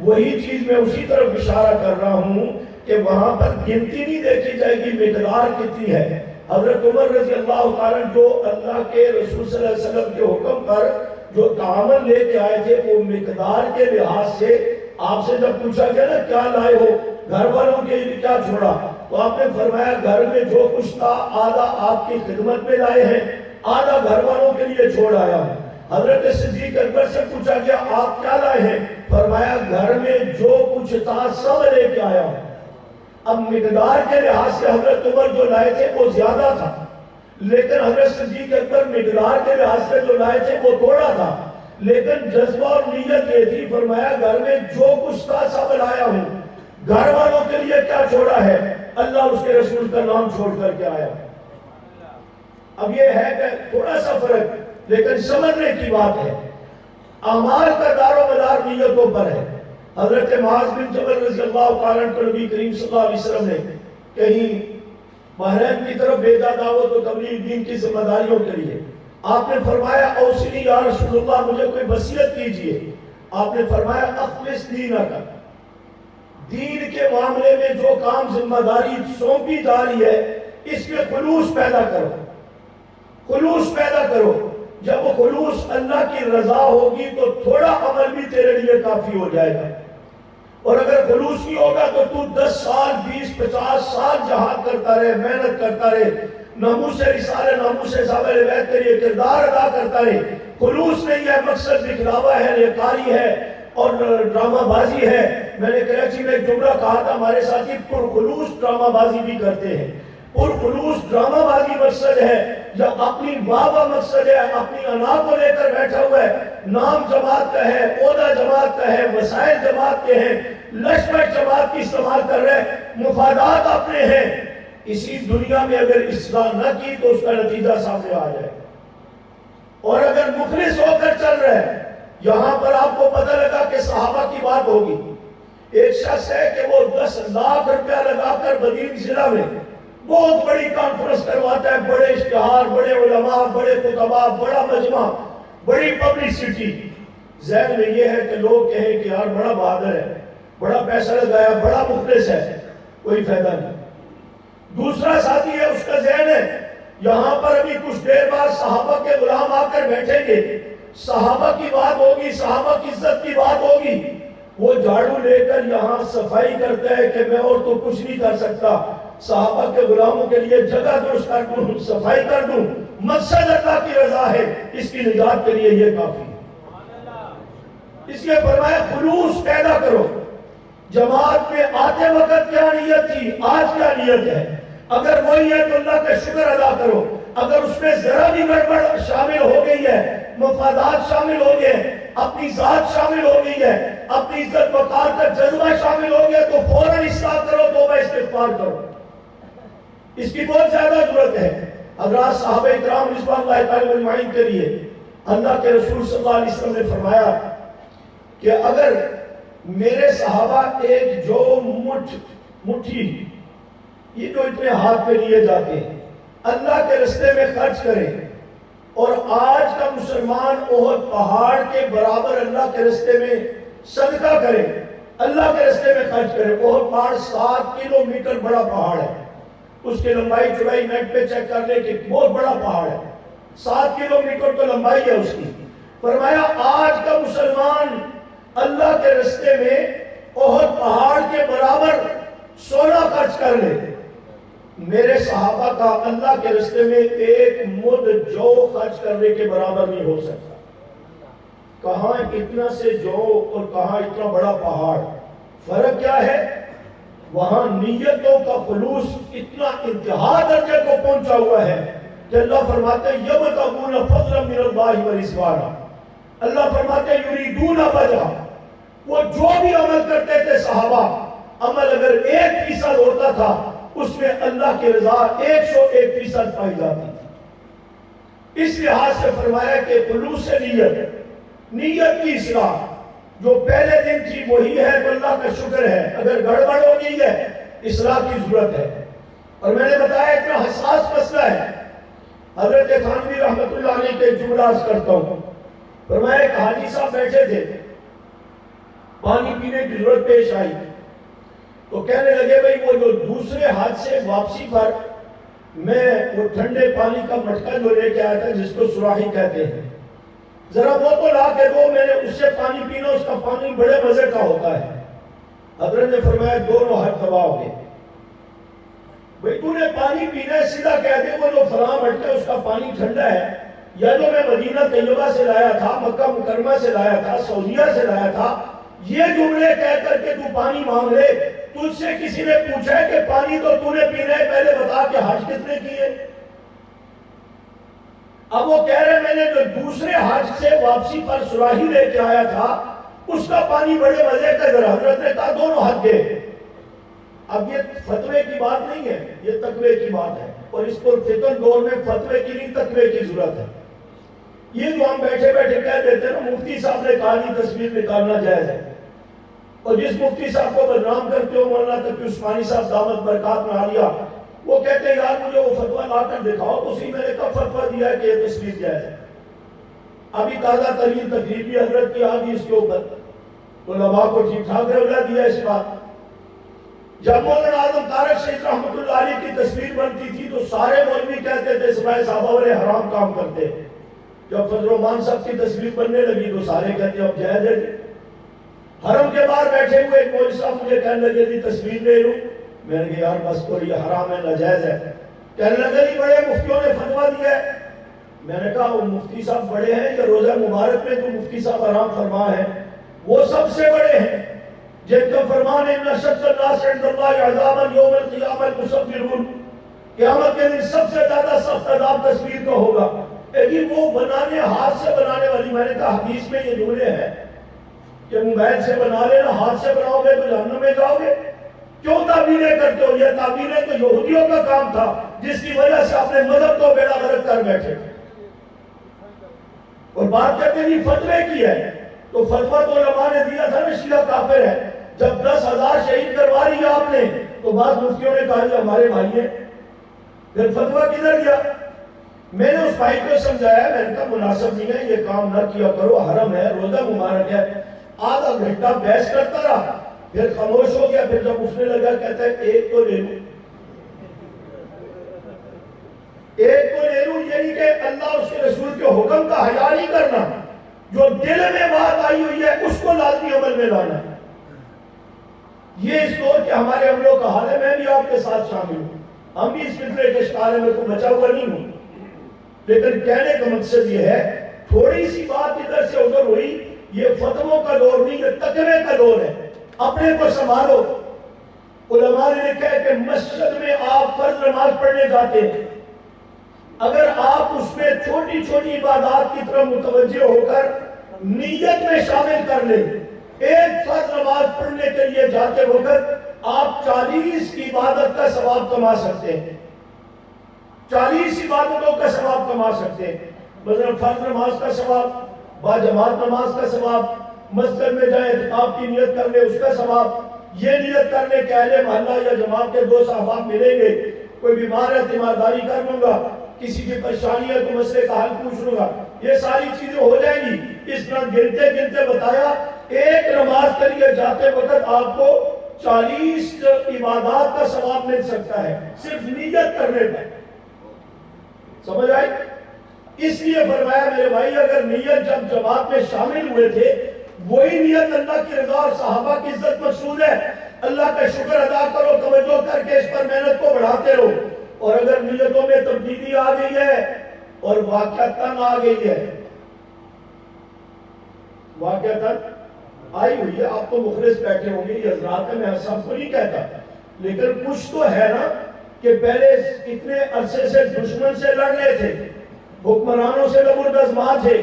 وہی چیز میں اسی طرف اشارہ کر رہا ہوں کہ وہاں پر گنتی نہیں دیکھی جائے گی مقدار کتنی ہے. حضرت عمر رضی اللہ تعالیٰ جو اللہ کے رسول صلی اللہ علیہ وسلم کے حکم پر جو تعامل لے کے آئے تھے وہ مقدار کے لحاظ سے آپ سے جب پوچھا گیا نا کیا لائے ہو, گھر والوں کے لیے کیا چھوڑا, تو آپ نے فرمایا گھر میں جو کچھ تھا آدھا آپ کی خدمت میں لائے ہیں, آدھا گھر والوں کے لیے چھوڑ آیا ہوں. حضرت صدیق اکبر سے پوچھا گیا آپ کیا لائے ہیں, فرمایا گھر میں جو کچھ تھا سب لے کے آیا ہوں. اب مقدار کے لحاظ سے حضرت عمر جو لائے تھے وہ زیادہ تھا, لیکن حضرت صدیق اکبر مقدار کے لحاظ سے جو لائے تھے وہ تھوڑا تھا, لیکن جذبہ اور نیت یہ تھی, فرمایا گھر میں جو کچھ تھا سب لایا ہوں, گھر والوں کے لیے کیا چھوڑا ہے, اللہ اس کے رسول کا نام چھوڑ کر کے آیا. اب یہ ہے کہ تھوڑا سا فرق لیکن سمجھنے کی بات ہے. اعمال کا دار و مدار نیتوں پر ہے. حضرت معاذ بن جبل رضی اللہ تعالیٰ عنہ کو نبی کریم صلی اللہ علیہ وسلم نے کہیں بحرین کی طرف بھیجا دعوت و تبلیغ دین کی ذمہ داریوں کے لیے. آپ نے فرمایا اوصنی یا رسول اللہ, مجھے کوئی وصیت کیجئے. آپ نے فرمایا اخلص دینک, دین کے معاملے میں جو کام ذمہ داری سونپی جا رہی ہے اس میں خلوص پیدا کرو, خلوص پیدا کرو. جب وہ خلوص اللہ کی رضا ہوگی تو تھوڑا عمل بھی تیرے لیے کافی ہو جائے گا. اور اگر خلوص نہیں ہوگا تو تو 10 سال 20 50 سال جہاد کرتا رہے, محنت کرتا رہے, ناموس رسالہ ناموس صحابہ بیت کے لیے کردار ادا کرتا رہے, خلوص نہیں ہے, مقصد دکھلاوا ہے, ریاکاری ہے اور ڈرامہ بازی ہے. میں نے کراچی میں ایک جملہ کہا تھا, ہمارے ساتھی پرخلوص ڈرامہ بازی بھی کرتے ہیں. پرخلوص ڈرامہ بازی مقصد ہے یا اپنی واہ مقصد ہے, اپنی انا کو لے کر بیٹھا ہوا ہے, نام جماعت کا ہے, عہدہ جماعت کا ہے, وسائل جماعت کے ہیں, لشکر جماعت کی استعمال کر رہے, مفادات اپنے ہیں. اسی دنیا میں اگر اصلاح نہ کی تو اس کا نتیجہ سامنے آ جائے. اور اگر مخلص ہو کر چل رہے ہیں, یہاں پر آپ کو پتہ لگا کہ صحابہ کی بات ہوگی. ایک شخص ہے کہ وہ 10 لاکھ روپیہ لگا کر بدین ضلع میں بہت بڑی کانفرنس کرواتا ہے, بڑے اشتہار, بڑے علماء, بڑے خطباء, بڑا مجمع, بڑی پبلسٹی. ذہن میں یہ ہے کہ لوگ کہیں کہ یار بڑا بہادر ہے, بڑا پیسہ لگایا, بڑا مخلص ہے, کوئی فائدہ نہیں. دوسرا ساتھی ہے, اس کا ذہن ہے یہاں پر ابھی کچھ دیر بعد صحابہ کے غلام آ کر بیٹھیں گے, صحابہ کی بات ہوگی, صحابہ کی عزت کی بات ہوگی. وہ جھاڑو لے کر یہاں صفائی کرتا ہے کہ میں اور تو کچھ نہیں کر سکتا, صحابہ کے غلاموں کے لیے جگہ درست کر دوں, صفائی کر دوں, مقصد اللہ کی رضا ہے, اس کی نجات کے لیے یہ کافی ہے. اس لیے فرمایا خلوص پیدا کرو. جماعت میں آتے وقت کیا نیت تھی, آج کیا نیت ہے, اگر وہی ہے تو اللہ کا شکر ادا کرو. اگر اس میں ذرا بھی گڑبڑ شامل ہو گئی ہے, مفادات شامل ہو گئے, اپنی ذات شامل ہو گئی ہے, اپنی عزت وقار کا جذبہ شامل ہو گیا تو فوراً اصلاح کرو, توبہ استغفار کرو. اس کی بہت زیادہ ضرورت ہے. حضرات صحابہ اکرام رضوان اللہ تعالی اجمعین کے لیے اللہ کے رسول صلی اللہ علیہ وسلم نے فرمایا کہ اگر میرے صحابہ ایک جو مٹھی, یہ جو اتنے ہاتھ میں لیے جاتے ہیں, اللہ کے رستے میں خرچ کریں, اور آج کا مسلمان احد پہاڑ کے برابر اللہ کے رستے میں صدقہ کرے, اللہ کے رستے میں خرچ کرے. احد پہاڑ 7 کلومیٹر بڑا پہاڑ ہے, اس کی لمبائی چوڑائی نیٹ پہ چیک کر لیں کہ بہت بڑا پہاڑ ہے, 7 کلومیٹر تو لمبائی ہے اس کی. فرمایا آج کا مسلمان اللہ کے رستے میں احد پہاڑ کے برابر سونا خرچ کر لے, میرے صحابہ کا اللہ کے رستے میں ایک مد جو خرچ کرنے کے برابر نہیں ہو سکتا. کہاں اتنا سے جو اور کہاں اتنا بڑا پہاڑ, فرق کیا ہے؟ وہاں نیتوں کا خلوص اتنا انتہا درجے کو پہنچا ہوا ہے کہ اللہ فرماتے ہیں یبتغون فضلا من اللہ ورضوانا. اللہ فرماتے ہیں یریدون وجہہ. وہ جو بھی عمل کرتے تھے صحابہ, عمل اگر 1% ہوتا تھا اس میں اللہ کی رضا 101% پائی جاتی تھی. اس لحاظ سے فرمایا کہ خلوص نیت کی اصلاح جو پہلے دن تھی وہی ہے تو اللہ کا شکر ہے. اگر گڑبڑ ہو گئی ہے اصلاح کی ضرورت ہے. اور میں نے بتایا اتنا حساس مسئلہ ہے. حضرت تھانوی رحمۃ اللہ علیہ کے جملہ عرض کرتا ہوں. فرمایا ایک حاجی صاحب بیٹھے تھے, پانی پینے کی ضرورت پیش آئی تو کہنے لگے بھئی وہ جو دوسرے ہاتھ سے واپسی پر میں وہ ٹھنڈے پانی کا مٹکا جو لے کے آیا تھا جس کو سراہی کہتے ہیں، ذرا وہ تو لا کے دو، میں نے اس سے پانی پینا، اس کا پانی بڑے مزے کا ہوتا ہے۔ حضرت نے فرمایا دونوں ہاتھ دباؤ گے، بھئی تو نے پانی پینا ہے، سیدھا کہہ دے وہ جو فلاں مٹکا اس کا پانی ٹھنڈا ہے، یا جو میں مدینہ طیبہ سے لایا تھا، مکہ مکرمہ سے لایا تھا، سعودیہ سے لایا تھا، یہ جملے کہہ کر کے تو پانی مانگ لے۔ تجھ سے کسی نے پوچھا ہے کہ پانی تو نے پینا ہے، پہلے بتا کہ حج کتنے کیے؟ اب وہ کہہ رہے میں نے جو دوسرے حج سے واپسی پر سراہی لے کے آیا تھا اس کا پانی بڑے مزے کا، ذرا حضرت نے کہا دونوں ہاتھ دے۔ اب یہ فتوے کی بات نہیں ہے، یہ تقوی کی بات ہے، اور اس پر فتن دور میں فتوے کی نہیں تقوی کی ضرورت ہے۔ یہ جو ہم بیٹھے بیٹھے کہہ دیتے ہیں نا مفتی صاحب نے کہا نہیں تصویر نکالنا جائز ہے، اور جس مفتی صاحب کو بدنام کرتے ہو مولانا تقی عثمانی صاحب دامت برکات میں عالیہ، وہ کہتے ہیں یار مجھے وہ فتویٰ لا کر دکھاؤ، تو اسی میں نے کب فتویٰ دیا ہے کہ یہ تصویر جائز ہے؟ ابھی تازہ ترین تقریر بھی حضرت کی آگئی اس کے اوپر، علماء کو ٹھیک ٹھاک رولا دیا اس بات۔ جب مولانا اعظم طارق شہید رحمۃ اللہ علیہ کی تصویر بنتی تھی تو سارے مولوی کہتے تھے سپاہی صحابہ والے حرام کام کرتے ہیں۔ جب فضل الرحمان صاحب کی تصویر بننے لگی تو سارے کہتے اب جائز ہے۔ حرم کے باہر بیٹھے ہوئے ایک مولوی صاحب مجھے کہنے لگے تھی تصویر لے لوں، میں نے کہا یار بس تو یہ حرام ہے ناجائز ہے۔ کہنے لگے جی بڑے مفتیوں نے فتویٰ دیا ہے۔ میں نے کہا وہ مفتی صاحب بڑے ہیں یا روزہ مبارک میں جو مفتی صاحب حرام فرما ہے وہ سب سے بڑے ہیں، جن کا فرمان ان اشد الناس عند اللہ عذابا یوم القیامہ المصورون، قیامت کے دن سب سے زیادہ سخت عذاب تصویر کا ہوگا۔ لیکن وہ بنانے ہاتھ سے بنانے والی، میں نے کہا حدیث میں یہ جملے ہیں کہ موبائل سے بنا لینا، ہاتھ سے بناؤ گے تو جہنم میں جاؤ گے، کیوں تعبیریں کرتے ہو؟ یہ تعبیریں تو یہودیوں کا کام تھا جس کی وجہ سے اپنے مذہب کو بیڑا غرق کر بیٹھے، اور بات کرتے ہیں فتوے کی ہے تو فتویٰ تو علماء نے دیا تھا نا شیعہ کافر ہے۔ جب 10,000 شہید کروا رہی آپ نے تو بعض مفتیوں نے کہا یہ ہمارے بھائی ہیں، پھر فتویٰ کدھر گیا؟ میں نے اس بھائی کو سمجھایا، میں نے کہا مناسب نہیں ہے یہ کام نہ کیا کرو، حرم ہے، روزہ مبارک ہے۔ آدھا گھنٹہ بحث کرتا رہا، پھر خاموش ہو گیا۔ پھر جب اٹھنے لگا کہتا ہے ایک تو لے لوں، ایک تو لے لوں، یعنی کہ اللہ اس کے رسول کے حکم کا حیا نہیں کرنا، جو دل میں بات آئی ہوئی ہے اس کو لازمی عمل میں لانا ہے۔ یہ اس دور کے ہمارے عملوں کا حال ہے، میں بھی آپ کے ساتھ شامل ہوں، ہم بھی اس فطرے کے شکار ہیں، میں کو بچا ہوا نہیں ہوں، لیکن کہنے کا مقصد یہ ہے تھوڑی سی بات ادھر سے ادھر ہوئی، یہ فتووں کا دور نہیں، یہ تقوی کا دور ہے، اپنے کو سنبھالو۔ علماء نے لکھا ہے کہ مسجد میں آپ فرض نماز پڑھنے جاتے ہیں، اگر آپ اس میں چھوٹی چھوٹی عبادات کی طرف متوجہ ہو کر نیت میں شامل کر لیں، ایک فرض نماز پڑھنے کے لیے جاتے وقت آپ 40 کی عبادت کا ثواب کما سکتے ہیں، 40 عبادتوں کا ثواب کما سکتے ہیں۔ مثلا فرض نماز کا ثواب، با جماعت نماز کا ثواب، مسجد میں جائیں اعتکاف کی نیت کر لیں اس کا ثواب، یہ نیت کر لیں کہ اہل محلہ یا جماعت کے 2 صحابہ ملیں گے، کوئی بیمار ہے تیمارداری کر لوں گا، کسی کی پریشانی ہے تو مسئلے کا حل پوچھ لوں گا، یہ ساری چیزیں ہو جائیں گی۔ اس طرح گنتے گنتے بتایا ایک نماز کے لیے جاتے وقت آپ کو 40 عبادات کا ثواب مل سکتا ہے صرف نیت کرنے پر۔ سمجھ آئی؟ اس لیے فرمایا میرے بھائی اگر نیت جب جماعت میں شامل ہوئے تھے وہی نیت اللہ کی رضا اور صحابہ کی عزت مقصود ہے، اللہ کا شکر ادا کرو، توجہ کر کے اس پر محنت کو بڑھاتے رہو۔ اور اگر نیتوں میں تبدیلی آ گئی ہے اور واقعتاً آ گئی ہے، واقعتاً آئی ہوئی ہے، آپ تو مخلص بیٹھے ہوں گے، یہ حضرات میں سب کو نہیں کہتا، لیکن کچھ تو ہے نا کہ پہلے اتنے عرصے سے دشمن سے لڑ رہے تھے، حکمرانوں سے لبردزماں تھے،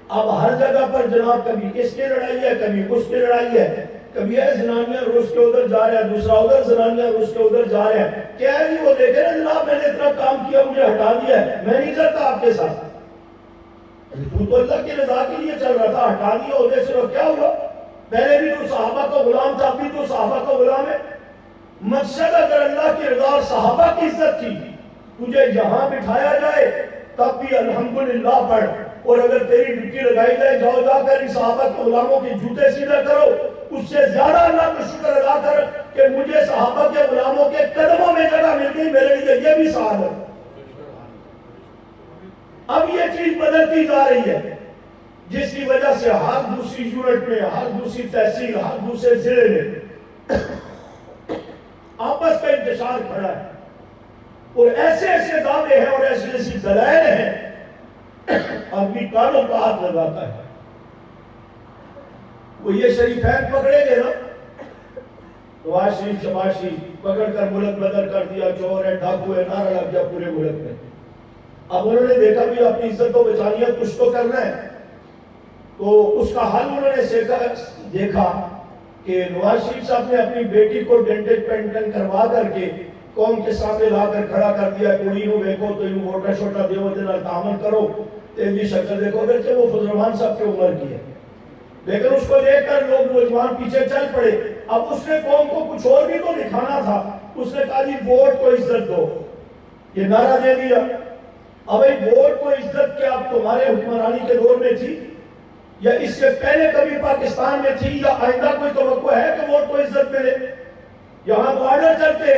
اب ہر جگہ پر جناب کبھی اس کی لڑائی ہے کبھی اس کی لڑائی ہے، کبھی ہے زنانیاں روس کے ادھر جا رہے ہیں، دوسرا ادھر زنانیاں روس کے ادھر جا رہے ہیں، کیا ہے جی وہ دیکھے نا جناب میں نے اتنا کام کیا مجھے ہٹا دیا ہے، میں نہیں کرتا آپ کے ساتھ، تو اللہ کی رضا کے لیے چل رہا تھا، ہٹا دیا عہدے سے، اور کیا ہوا؟ پہلے بھی تو صحابہ کا غلام تھا، اب بھی تو صحابہ کا غلام ہے۔ مقصد اگر اللہ کی رضا اور صحابہ کی عزت تھی، تجھے یہاں بٹھایا جائے تب بھی الحمدللہ پڑھ، اور اگر تیری ڈیوٹی لگائی جائے جاؤ جا کر صحابہ کے غلاموں کے جوتے سیدھا کرو، اس سے زیادہ اللہ کا شکر ادا کر کہ مجھے صحابہ کے غلاموں کے قدموں میں جگہ مل گئی، میرے لیے یہ بھی سعادت۔ اب یہ چیز بدلتی جا رہی ہے، جس کی وجہ سے ہر دوسری یونٹ میں، ہر دوسری تحصیل، ہر دوسرے ضلع میں آپس کا انتشار کھڑا ہے، اور ایسے ایسے دعوے ہیں اور ایسی ایسی دلائل ہیں، آدمی کانوں کا ہاتھ لگاتا ہے۔ وہ یہ شریفین پکڑے گئے نا، نواز شریف شباز شریف پکڑ کر ملک بدل کر دیا، چور ہے، ڈاکو ہے، نعرہ لگ گیا پورے ملک میں۔ اب انہوں نے دیکھا بھی اپنی عزت کو بچانی ہے، کچھ تو کرنا ہے، تو اس کا حل انہوں نے دیکھا کہ نواز شریف صاحب نے اپنی بیٹی کو ڈینٹل پینٹن کروا کر کے قوم کے سامنے لا کر کھڑا کر دیا، کڑی نو دیکھو تو یوں ووٹا شوٹا دیو دینا تعامل کرو، تیزی شکل دیکھو، اگرچہ وہ فضل الرحمان صاحب کی عمر کی ہے، لیکن اس کو دیکھ کر لوگ نوجوان پیچھے چل پڑے۔ اب اس نے قوم کو کچھ اور بھی تو دکھانا تھا، اس نے کہا جی ووٹ کو عزت دو، یہ نعرہ دے دیا۔ اب ووٹ کو عزت کیا اب تمہارے حکمرانی کے دور میں تھی، یا اس سے پہلے کبھی پاکستان میں تھی، یا آئندہ کوئی توقع ہے کہ ووٹ کو عزت ملے؟ یہاں تو آرڈر چلتے،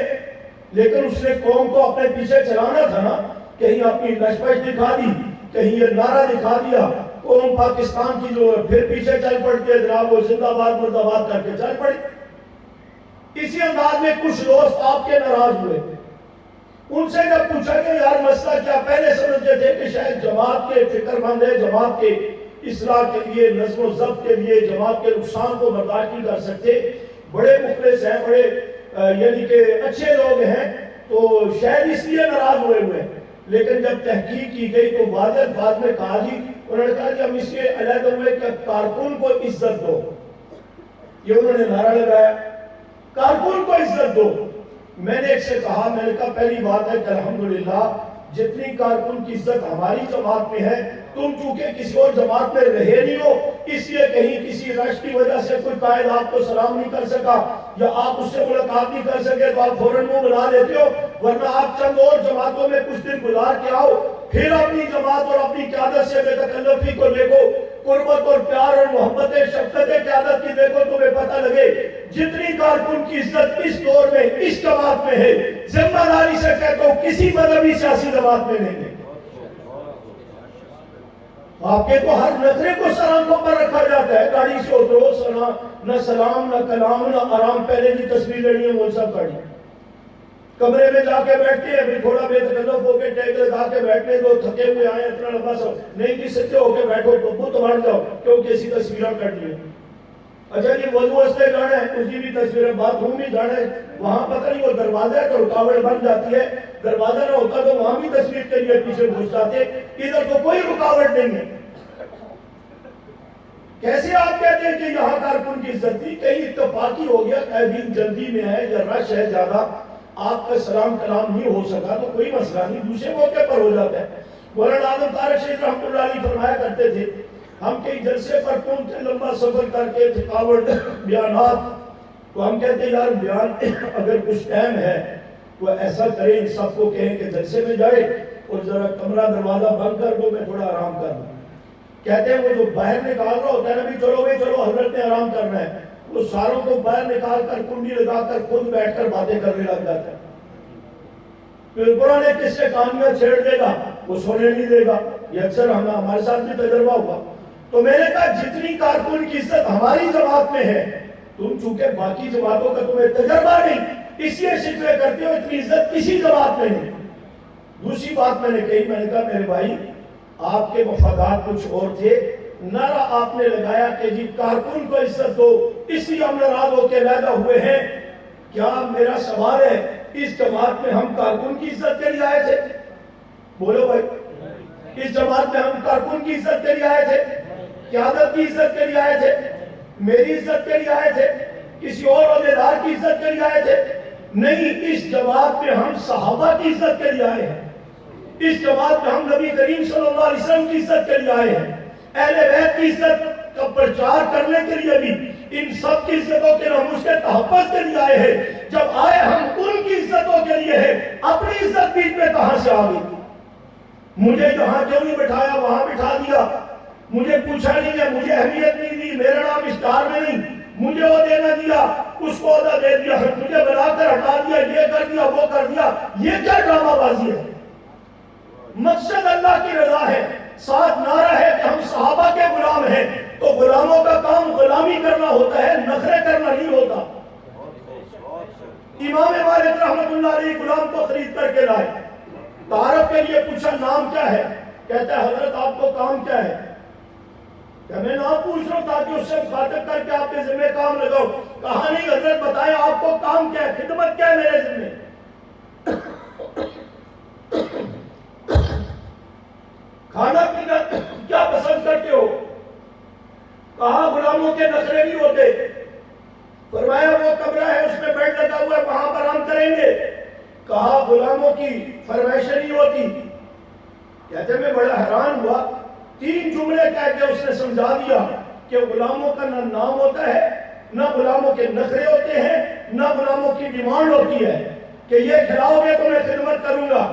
لیکن اس نے قوم کو اپنے پیچھے چلانا تھا نا، کہیں اپنی لشپش دکھا دی، کہیں یہ نعرہ دکھا دیا، قوم پاکستان کی جو پھر پیچھے چل پڑتی ہے، جناب وہ زندہ باد مرد آباد کر کے چل پڑی۔ اسی انداز میں کچھ دوست آپ کے ناراض ہوئے، ان سے جب پوچھا کہ یار مسئلہ کیا، پہلے سمجھتے تھے کہ شاید جماعت کے فکر مند ہے، جماعت کے اصلاح کے لیے، نظم و ضبط کے لیے، جماعت کے نقصان کو برداشت نہیں کر سکتے، بڑے مخلص ہیں، بڑے یعنی کہ اچھے لوگ ہیں، تو شاید اس لیے ناراض ہوئے ہیں۔ لیکن جب تحقیق کی گئی تو واضح الفاظ میں کہا جی، انہوں نے کہا کہ ہم اس لیے علیحدہ ہوئے کہ کارکن کو عزت دو، یہ انہوں نے نعرہ لگایا، کارکن کو عزت دو۔ میں نے ایک سے کہا، میں نے کہا پہلی بات ہے کہ الحمدللہ جتنی کارکن کی عزت ہماری جماعت میں ہے، تم چونکہ کسی اور جماعت میں رہے نہیں ہو، اس لیے کہیں کسی رش کی وجہ سے کوئی قائد آپ کو سلام نہیں کر سکا یا آپ اس سے ملاقات نہیں کر سکے تو آپ فوراً منہ بنا لیتے ہو، ورنہ آپ چند اور جماعتوں میں کچھ دن گزار کے آؤ، پھر اپنی جماعت اور اپنی قیادت سے بے تکلفی کو دیکھو، قربت اور پیار اور محبت شفقت قیادت کی دیکھو، تمہیں پتہ لگے جتنی کارکن کی عزت اس دور میں اس جماعت میں ہے، ذمہ داری سے کہتا ہوں کسی مذہبی سیاسی جماعت میں نہیں ہے۔ آپ کے تو ہر نظرے کو سر آنکھوں پر رکھا جاتا ہے، گاڑی سے اترو، نہ سلام نہ کلام نہ آرام، پہلے کی تصویر لینی ہے وہ سب گاڑی، کمرے میں جا کے بیٹھتے ہیں، ابھی تھوڑا بے تکلف ہو کے ٹیک لگا کے بیٹھنے دو، تھکے ہوئے آئے اتنا لمبا سب نہیں جی، سچے ہو کے بیٹھو، ببو تو بڑھ جاؤ کیونکہ ایسی تصویریں کرنی ہے۔ اچھا جی وضو واسطے جانا ہے، اس کی بھی تصویریں، باتھ روم بھی جانا ہے، وہاں پتہ نہیں وہ دروازہ ہے تو رکاوٹ بن جاتی ہے، دروازہ نہ ہوتا تو وہاں بھی تصویر کے لیے پیچھے گھس جاتے، ادھر تو کوئی رکاوٹ نہیں ہے۔ کیسے آپ کہتے ہیں کہ یہاں کارکن کی عزت تھی؟ کہیں اتفاقی ہو گیا، قائدین جلدی میں ہے یا رش ہے زیادہ، آپ کا سلام کلام نہیں ہو سکا تو کوئی مسئلہ نہیں، دوسرے موقع پر ہو جاتا ہے۔ مولانا اعظم طارق شریف رحمۃ اللہ علیہ فرمایا کرتے تھے، ہم کئی جلسے پر پہنچتے لمبا سفر کر کے تھکاوٹ بیانات، تو ہم کہتے ہیں یار بیان اگر کچھ ٹائم ہے تو ایسا کریں، سب کو کہیں کہ جلسے میں جائے اور ذرا کمرہ دروازہ بند کر دو، میں تھوڑا آرام کر لوں۔ کہتے ہیں وہ جو باہر نکال رہا ہوتا ہے نا، بھی چلو بھائی چلو حضرت نے آرام کرنا ہے، وہ ساروں کو باہر نکال کر کنڈی لگا کر خود بیٹھ کر باتیں کرنے لگ جاتا ہے، پھر پرانے کس سے کہانیاں چھیڑ دے گا، وہ سونے نہیں دے گا۔ یہ اکثر ہمارے ساتھ بھی تجربہ ہوا۔ تو میں نے کہا جتنی کارکن کی عزت ہماری جماعت میں ہے، تم چونکہ باقی جماعتوں کا تمہیں تجربہ نہیں، اس لیے شکوے کرتے ہو، اتنی عزت کسی جماعت میں نہیں۔ دوسری بات میں نے کہی، میں نے کہا میرے بھائی آپ کے مفادات کچھ اور تھے، نعرہ آپ نے لگایا کہ جی کارکن کو عزت دو، اس لیے ہم ناراض ہو کے پیدا ہوئے ہیں۔ کیا میرا سوال ہے، اس جماعت میں ہم کارکن کی عزت کے لیے آئے تھے؟ بولو بھائی، اس جماعت میں ہم کارکن کی عزت کے لیے آئے تھے؟ قیادت کی عزت کے لیے آئے تھے؟ میری عزت کے لیے آئے تھے؟ کسی اور عہدیدار کی عزت کے لیے آئے تھے؟ نہیں، اس جماعت میں ہم صحابہ کی عزت کے لیے آئے ہیں، اس جماعت میں ہم نبی کریم صلی اللہ علیہ وسلم کی عزت کے لیے آئے ہیں، اہل بیت کی عزت کا پرچار کرنے کے لیے بھی، ان سب کی عزتوں کے ہم اس کے تحفظ کے لیے آئے ہیں۔ جب آئے ہم ان کی عزتوں کے لیے ہیں، اپنی عزت بیچ میں کہاں سے آ گئی؟ مجھے جہاں کیوں نہیں بٹھایا وہاں بٹھا دیا، مجھے پوچھا نہیں ہے، مجھے اہمیت نہیں دی، میرا نام اسٹار میں نہیں، مجھے وہ دینا دیا، اس کو عہدہ دے دیا، مجھے بنا کر ہٹا دیا، یہ کر دیا، وہ کر دیا. یہ کیا ڈرامہ بازی ہے؟ مقصد اللہ کی رضا ہے، ساتھ نعرہ ہے کہ ہم صحابہ کے غلام ہیں. تو غلاموں کا کام غلامی کرنا ہوتا ہے، نخرے کرنا نہیں ہوتا. امام مالک رحمت اللہ علیہ غلام کو خرید کر کے لائے، تعارف کے لیے پوچھا نام کیا ہے؟ کہتا ہے حضرت آپ کو کام کیا ہے؟ کہ میں نام پوچھ رہا ہوں تاکہ اس سے مخاطب کر کے آپ کے ذمہ کام لگاؤ. کہا نہیں حضرت بتائیں آپ کو کام کیا ہے، خدمت کیا ہے میرے ذمہ؟ کھانا پینا کیا پسند کرتے ہو؟ کہا غلاموں کے نخرے نہیں ہوتے. فرمایا وہ کمرہ ہے اس میں بیڈ لگا ہوا ہے وہاں پر ہم کریں گے. کہا غلاموں کی فرمائشیں نہیں ہوتی. کہتے میں بڑا حیران ہوا، 3 جملے کہہ کے اس نے سمجھا دیا کہ غلاموں کا نہ نام ہوتا ہے، نہ غلاموں کے نخرے ہوتے ہیں، نہ غلاموں کی ڈیمانڈ ہوتی ہے کہ یہ کھلاؤ گے تو میں خدمت کروں گا،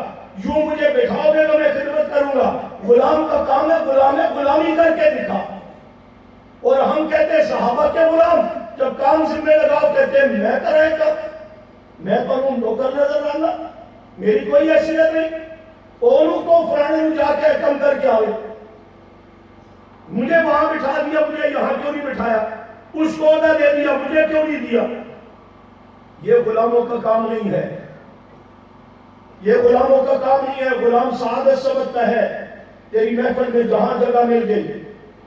یوں مجھے بٹھاؤ گے تو میں خدمت کروں گا. غلام کا کام ہے غلامی کر کے دکھا. اور ہم کہتے ہیں صحابہ کے غلام، جب کام ذمہ لگاؤ کہتے ہیں میں کرے گا، میں تو نوکر نظر آنا، میری کوئی حیثیت نہیں. اونوں کو فلانے میں جا کے کم کر کے آئے، مجھے وہاں بٹھا دیا، مجھے یہاں کیوں نہیں بٹھایا؟ اس کو عہدہ دے دیا، مجھے کیوں نہیں دیا؟ یہ غلاموں کا کام نہیں ہے، یہ غلاموں کا کام نہیں ہے. غلام سعادت سمجھتا ہے تیری محفل میں جہاں جگہ مل گئی،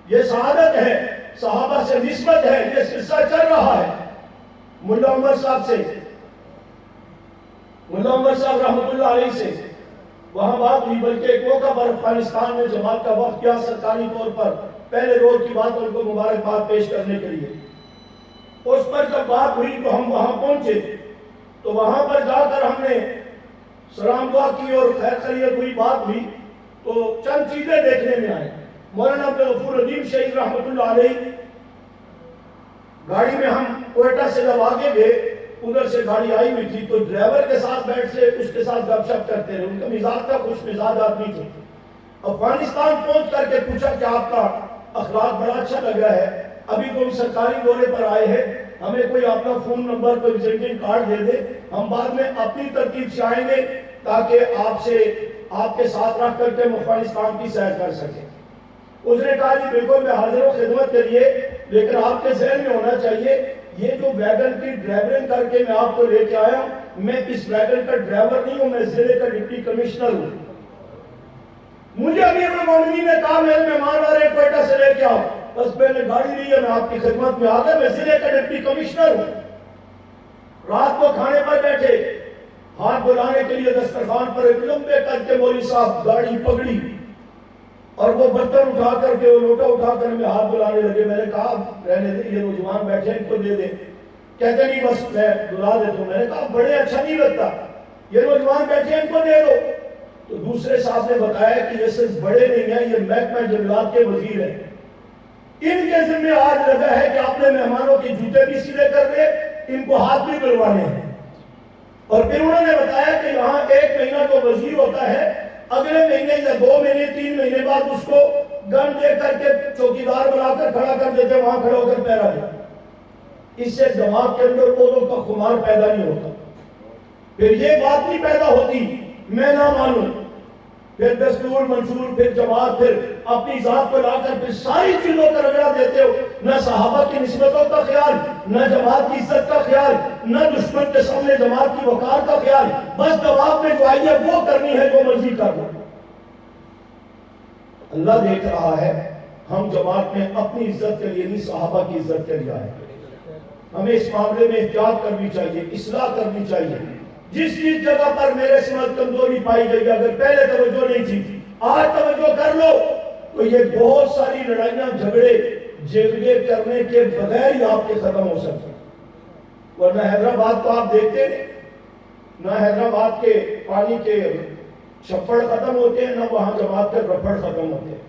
یہ سعادت ہے، صحابہ سے نسبت ہے. یہ سلسلہ چل رہا ہے ملا عمر صاحب سے، ملا عمر صاحب رحمت اللہ علیہ سے وہاں بات ہوئی. بلکہ ایک موقع پر افغانستان میں جماعت کا وقت کیا سرکاری طور پر پہلے روز کی بات ان کو مبارکباد پیش کرنے کے لیے. اس پر جب بات ہوئی تو ہم وہاں پہنچے، تو وہاں پر جا کر ہم نے سلام دعا کی اور خیر خیریت ہوئی، بات ہوئی. تو چند چیزیں دیکھنے میں آئے. مولانا عبدالغفور ندیم شہید رحمت اللہ علیہ گاڑی میں ہم کوئٹہ سے جب آگے گئے، ادھر سے گاڑی آئی ہوئی تھی تو ڈرائیور کے ساتھ بیٹھ سے اس کے ساتھ گپ شپ کرتے رہے. ان کا مزاج تھا، خوش مزاج آدمی تھے. افغانستان پہنچ کر کے پوچھا کہ آپ کا اخلاق بڑا اچھا لگا ہے، ابھی تو ہم سرکاری دورے پر آئے ہیں، ہمیں کوئی اپنا فون نمبر کوئی وزٹنگ کارڈ دے دے، ہم بعد میں اپنی ترتیب سے آئیں گے تاکہ آپ کے ساتھ رکھ کر کے افغانستان کی سیر کر سکیں. اس نے کہا جی بالکل میں حاضر ہوں خدمت کے لیے، لیکن آپ کے ذہن میں ہونا چاہیے یہ جو ویگن کی ڈرائیورنگ کر کے میں آپ کو لے کے آیا ہوں، میں اس ویگن کا ڈرائیور نہیں ہوں، میں ضلع کا ڈپٹی کمشنر ہوں. مجھے امیر المومنین نے کہا میرے مہمان آ رہے ہیں کوئٹہ سے لے کے آؤ، بس میں نے گاڑی لی ہے، میں آپ کی خدمت میں آ گیا، میں ضلع کا ڈپٹی کمشنر ہوں. رات کو کھانے پر بیٹھے، ہاتھ بلانے کے لیے دسترخوان پر ایک لمبے کر کے مولوی صاحب گاڑی پکڑی اور وہ برتن اٹھا کر کے وہ لوٹا اٹھا کر میں ہاتھ بلانے لگے. میں نے کہا رہنے دے، یہ نوجوان بیٹھے ان کو دے دے. کہتے نہیں بس میں بلا دیتا ہوں. میں نے کہا بڑے اچھا نہیں لگتا، یہ نوجوان بیٹھے ان کو دے دو. تو دوسرے صاحب نے بتایا کہ یہ صرف بڑے نہیں ہیں، یہ محکمہ جنگلات کے وزیر ہیں، ان کے ذمہ آج لگا ہے کہ اپنے مہمانوں کے جوتے بھی سیدھے کر دے، ان کو ہاتھ بھی دلوانے ہیں. اور پھر انہوں نے بتایا کہ یہاں 1 مہینہ جو وزیر ہوتا ہے، اگلے مہینے یا 2 مہینے 3 مہینے بعد اس کو گن دے کر کے چوکیدار بنا کر کھڑا کر دیتے، وہاں کھڑا ہو کر پہرا دے. اس سے دماغ کے اندر عہدوں کا خمار پیدا نہیں ہوتا. پھر یہ بات نہیں پیدا ہوتی میں نہ مانوں، پھر دستور منشور، پھر جماعت، پھر اپنی ذات کو لا کر پھر ساری چیزوں کا رگڑا دیتے ہو. نہ صحابہ کی نسبتوں کا خیال، نہ جماعت کی عزت کا خیال، نہ دشمن کے سامنے جماعت کی وقار کا خیال. بس دماغ میں جو آئی ہے وہ کرنی ہے، جو مرضی کر دو. اللہ دیکھ رہا ہے، ہم جماعت میں اپنی عزت کے لیے نہیں صحابہ کی عزت کے لیے آئے. ہمیں اس معاملے میں احتیاط کرنی چاہیے، اصلاح کرنی چاہیے. جس جگہ پر میرے سمجھ کمزوری پائی گئی، اگر پہلے توجہ نہیں تھی آج توجہ کر لو تو یہ بہت ساری لڑائیاں جھگڑے جگڑے کرنے کے بغیر ہی آپ کے ختم ہو سکتے. ورنہ حیدرآباد کو آپ دیکھتے ہیں، نہ حیدرآباد کے پانی کے چھپڑ ختم ہوتے ہیں، نہ وہاں جماعت کے رپڑ ختم ہوتے ہیں.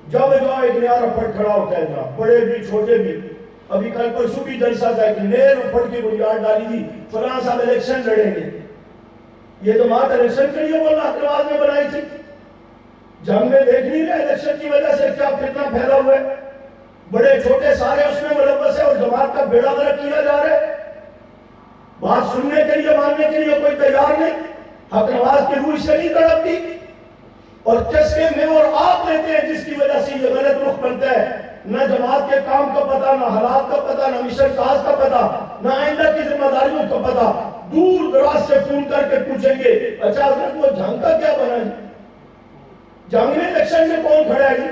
جب جاؤ ایک نیا رپڑ کھڑا ہوتا ہے، جہاں بڑے بھی چھوٹے بھی. ابھی کل پرسوں بھی جلسہ تھا کہ نئے رپڑ کی بنیاد ڈالی تھی، فلاں صاحب الیکشن لڑیں گے. یہ جماعت الیکشن کے لیے وہ آواز میں بنائی تھی. جنگ میں دیکھ نہیں رہے الیکشن کی وجہ سے کیا فتنہ پھیلا ہوا ہے. بڑے چھوٹے سارے اس میں ملوث ہے اور جماعت کا بیڑا غرق کیا جا رہا ہے. بات سننے کے لیے ماننے کے لیے کوئی تیار نہیں. حق نواز کی روح سے نہیں تڑپتی اور چسکے میں اور آپ لیتے ہیں جس کی وجہ سے یہ غلط رخ بنتا ہے. نہ جماعت کے کام کا پتہ، نہ حالات کا پتہ، نہ مشن کاز کا پتہ، نہ آئندہ کی ذمہ داریوں کا پتہ. دور دراز سے فون کر کے پوچھیں گے اچھا حضرت وہ جنگ کا کیا بنا ہے؟ جنگ میں الیکشن میں کون کھڑا ہے؟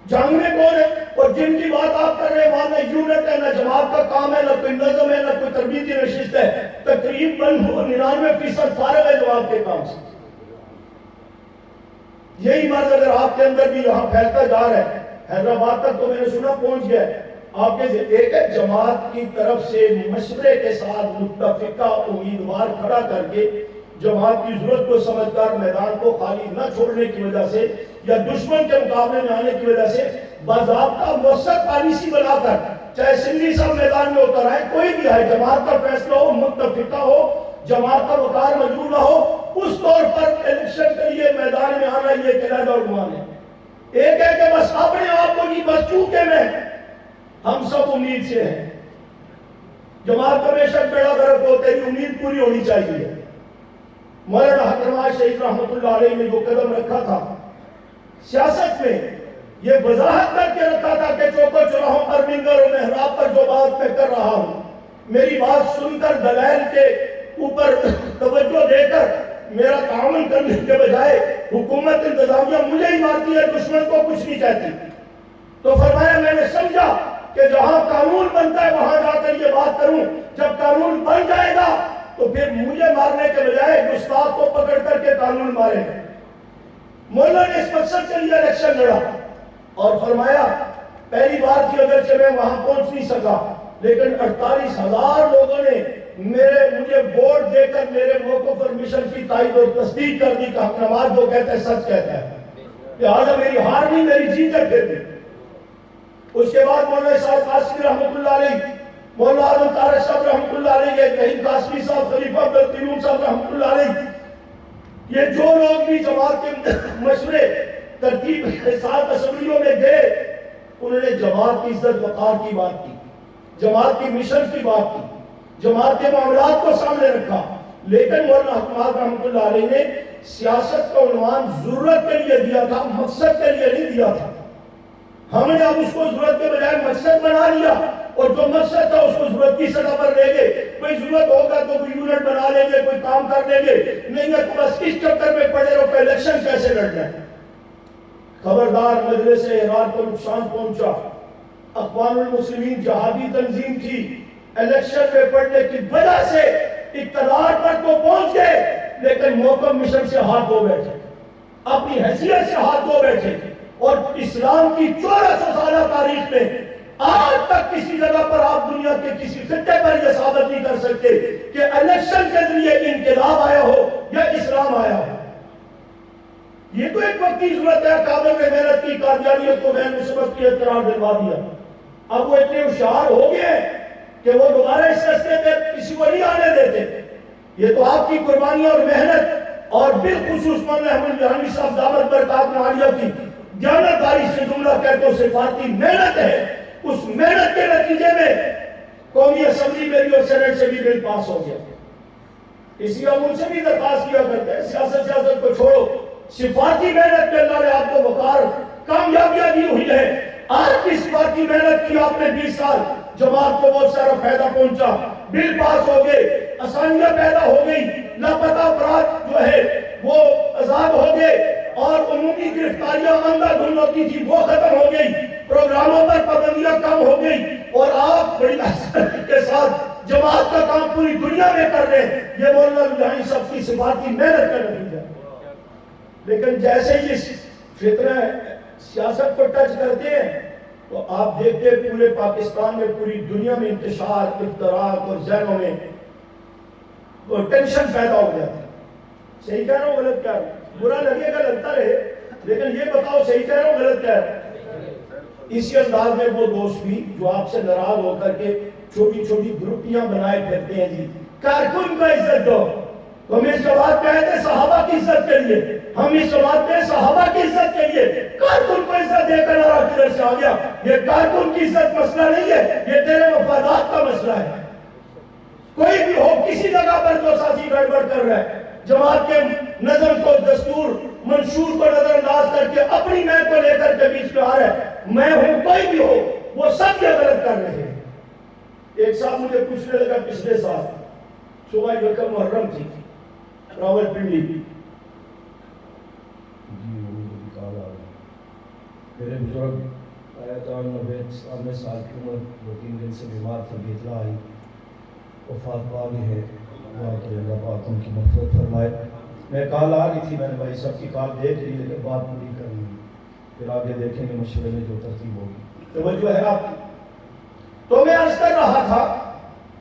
جنگ میں کون ہے؟ اور جن کی بات آپ کر رہے ہیں وہاں نہ یونٹ ہے، نہ جماعت کا کام ہے، نہ کوئی نظم ہے، نہ کوئی تربیتی نشست ہے. تقریباً 99% فارغ ہے جماعت کے کام سے. یہی مرض اگر آپ کے اندر بھی یہاں پھیلتا جا رہا ہے، حیدرآباد تک تو میں نے سنا پہنچ گیا ہے. آپ کے ایک ہے جماعت کی طرف سے مشورے کے ساتھ متفقہ امیدوار کھڑا کر کے جماعت کی ضرورت کو سمجھ کر میدان کو خالی نہ چھوڑنے کی وجہ سے یا دشمن کے مقابلے میں آنے کی وجہ سے باضابطہ مؤثر پالیسی بنا کر چاہے سندھی صاحب میدان میں اتر آئے، کوئی بھی آئے، جماعت کا فیصلہ ہو، متفقہ ہو، جماعت کا وقار مجبور نہ ہو، اس طور پر الیکشن کے لیے میدان میں آنا یہ قلعہ اور گمان ہے. ایک ہے کہ بس اپنے آپ کو نہیں، بس چونکہ میں ہم سب امید سے ہیں. جماعت کا بے شک بیڑا غرق ہو، تیری امید پوری ہونی چاہیے. مولانا حق نواز شریف رحمۃ اللہ علیہ نے جو قدم رکھا تھا سیاست میں، یہ وضاحت کر کے رکھا تھا کہ چوکوں چوراہوں پر، منبر اور محراب پر جو بات میں کر رہا ہوں، میری بات سن کر دلائل کے اوپر توجہ دے کر میرا تعاون کرنے کے بجائے حکومت انتظامیہ مجھے ہی مارتی ہے، دشمن کو کچھ نہیں کہتی. تو فرمایا میں نے سمجھا کہ جہاں قانون بنتا ہے وہاں جا کر یہ بات کروں. جب قانون بن جائے گا تو پھر مجھے مارنے کے بجائے گستاخ کو پکڑ کر کے قانون مارے. مولا نے اس مقصد کے لیے الیکشن لڑا اور فرمایا پہلی بار تھی اگرچہ میں وہاں پہنچ نہیں سکا، لیکن 48,000 لوگوں نے مجھے ووٹ دے کر میرے موقف اور مشن کی تائید اور تصدیق کر دی کہ حق نواز جو کہتا ہے سچ کہتا ہے. لہٰذا میری ہار نہیں، میری جیت ہے. پھر بھی اس کے بعد مولانا صاحب قاسمی رحمۃ اللہ علیہ، مولانا آدم طارق صاحب رحمۃ اللہ علیہ، رحیم قاسمی صاحب، خلیفہ عبدالقیوم صاحب رحمۃ اللہ علیہ، یہ جو لوگ بھی جماعت کے مشورے ترتیب کے ساتھ اسمبلیوں میں گئے، انہوں نے جماعت کی عزت وقار کی بات کی، جماعت کی مشن کی بات کی، جماعت کے معاملات کو سامنے رکھا. لیکن مولانا حق نواز رحمۃ اللہ علیہ نے سیاست کا عنوان ضرورت کے لیے دیا تھا، مقصد کے لیے نہیں دیا تھا. ہم نے اب اس کو ضرورت کے بجائے مقصد بنا لیا اور جو مقصد تھا اس کو ضرورت کی سطح پر لے گئے. کوئی ضرورت ہوگا تو کوئی یونٹ بنا لیں گے، کوئی کام کر لیں گے، نہیں ہے تو بس اس چکر میں پڑے رہو کہ الیکشن کیسے لڑنا ہے. خبردار، مجلس احرار کو نقصان پہنچا. اخوان المسلمین جہادی تنظیم تھی، الیکشن میں پڑنے کی وجہ سے اقتدار پر تو پہنچ گئے لیکن موقع مشن سے ہاتھ دھو بیٹھے، اپنی حیثیت سے ہاتھ دھو بیٹھے. اور اسلام کی 1400 سالہ تاریخ میں آج تک کسی جگہ پر آپ دنیا کے کسی خطے پر یہ ثابت نہیں کر سکتے کہ الیکشن کے ذریعے انقلاب آیا ہو یا اسلام آیا ہو. یہ تو ایک وقت کی ضرورت ہے. کابل میں محنت کی، قادیانیت کو میں نسبت کی اقرار دلوا دیا. اب وہ اتنے ہوشیار ہو گئے کہ وہ دوبارہ اس راستے پہ کسی کو نہیں آنے دیتے. یہ تو آپ کی قربانیاں اور محنت اور بالخصوص مولانا احمد جہانوی صاحب دامت برکات عالیہ کی دیانتداری سے جملہ کہتے ہیں صفاتی محنت ہے. اس محنت کے نتیجے میں قومی اسمبلی میں بھی اور سینٹ سے بھی بل پاس ہو گیا. اسی ہم ان سے بھی درخواست کیا کرتے ہیں سیاست کو چھوڑو، صفاتی محنت میں اللہ نے آپ کو وقار کامیابیاں دی ہوئی ہے. آج کی صفاتی محنت کی آپ نے 20 سال، جماعت کو بہت سارا فائدہ پہنچا، بل پاس ہو گئے، آسانیاں پیدا ہو گئی، لاپتہ افراد جو ہے وہ آزاد ہو گئے اور عمومی گرفتاریاں اندھا دھند ہوتی تھی وہ ختم ہو گئی، پروگراموں پر پابندیاں کم ہو گئی اور آپ بڑی آسانی کے ساتھ جماعت کا کام پوری دنیا میں کر رہے ہیں. یہ مولانا لدھیانی سب کی صفاتی محنت کا نتیجہ. لیکن جیسے ہی اس فطرہ سیاست کو ٹچ کرتے ہیں تو آپ دیکھتے ہیں پورے پاکستان میں، پوری دنیا میں انتشار، افتراق اور ذہنوں میں ٹینشن پیدا ہو جاتی ہے. صحیح کہہ رہا ہوں غلط کہہ رہا ہوں؟ برا لگے گا لگتا رہے، لیکن یہ بتاؤ صحیح کہہ رہا ہوں غلط کہہ رہا ہوں؟ اسی انداز میں وہ دوست بھی جو آپ سے ناراض ہو کر کے چھوٹی چھوٹی گروپیاں بنائے پھرتے ہیں، جی کارکن کو عزت دو، تو ہم اس جماعت میں آئے تھے صحابہ کی عزت کے لیے، ہم اس جماعت میں صحابہ کی عزت کے لیے، کارکن کو عزت دے کر نعرہ کدھر سے آ گیا؟ یہ کارکن کی عزت مسئلہ نہیں ہے، یہ تیرے مفادات کا مسئلہ ہے۔ کوئی بھی ہو کسی جگہ پر جو ساتھی گڑبڑ کر رہا ہے، جماعت کے نظم کو، دستور، منشور کو نظر انداز کر کے اپنی میں کو لے کر کے بیچ میں آ رہا ہے، میں ہوں کوئی بھی ہو، وہ سب یہ غلط کر رہے ہیں۔ ایک صاحب مجھے پوچھنے لگا پچھلے سال صبح یکم محرم تھی، راول پنڈی، میرے بزرگ آیتان نوید سامنے سال کی عمر 2-3 دن سے بیمار تھے، اطلاع آئی وفات پا گئے ہیں، اللہ پاک ان کی مغفرت فرمائے۔ میں کال آ رہی تھی، میں نے بھائی سب کی کال دیکھ لی لیکن بات پوری کر لی، پھر آگے دیکھیں گے مشورے میں جو ترتیب ہوگی۔ توجہ ہے آپ کی؟ تو میں عرض کر رہا تھا